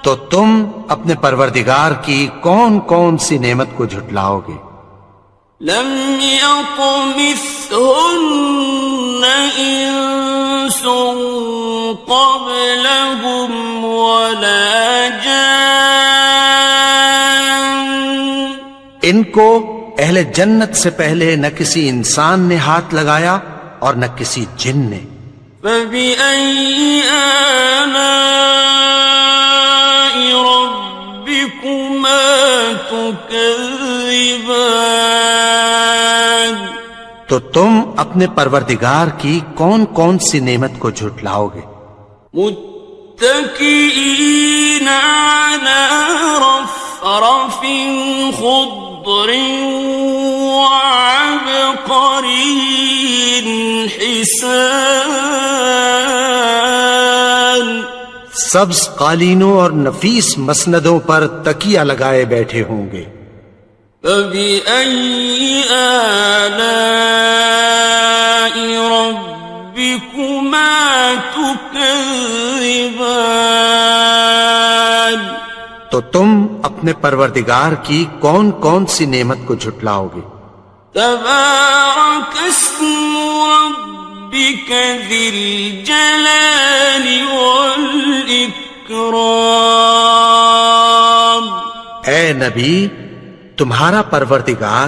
S2: تو تم اپنے پروردگار کی کون کون سی نعمت کو جھٹلاؤ گے؟
S1: لم يطمثهن إنس قبلهم ولا جان
S2: ان کو اہل جنت سے پہلے نہ کسی انسان نے ہاتھ لگایا اور نہ کسی جن نے.
S1: فبأي آلاء ربكما تكذبان
S2: تو تم اپنے پروردگار کی کون کون سی نعمت کو جھٹلاؤ گے؟
S1: متكئين على رفرف خضر وعبقري حسان
S2: سبز قالینوں اور نفیس مسندوں پر تکیہ لگائے بیٹھے ہوں گے.
S1: فبأي آلاء ربكما تكذبان
S2: تو تم اپنے پروردگار کی کون کون سی نعمت کو جھٹلاؤ گے؟
S1: تبارك اسم ربك ذي الجلال والإكرام.
S2: اے نبی، تمہارا پروردگار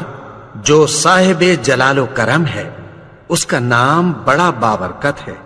S2: جو صاحب جلال و کرم ہے، اس کا نام بڑا بابرکت ہے.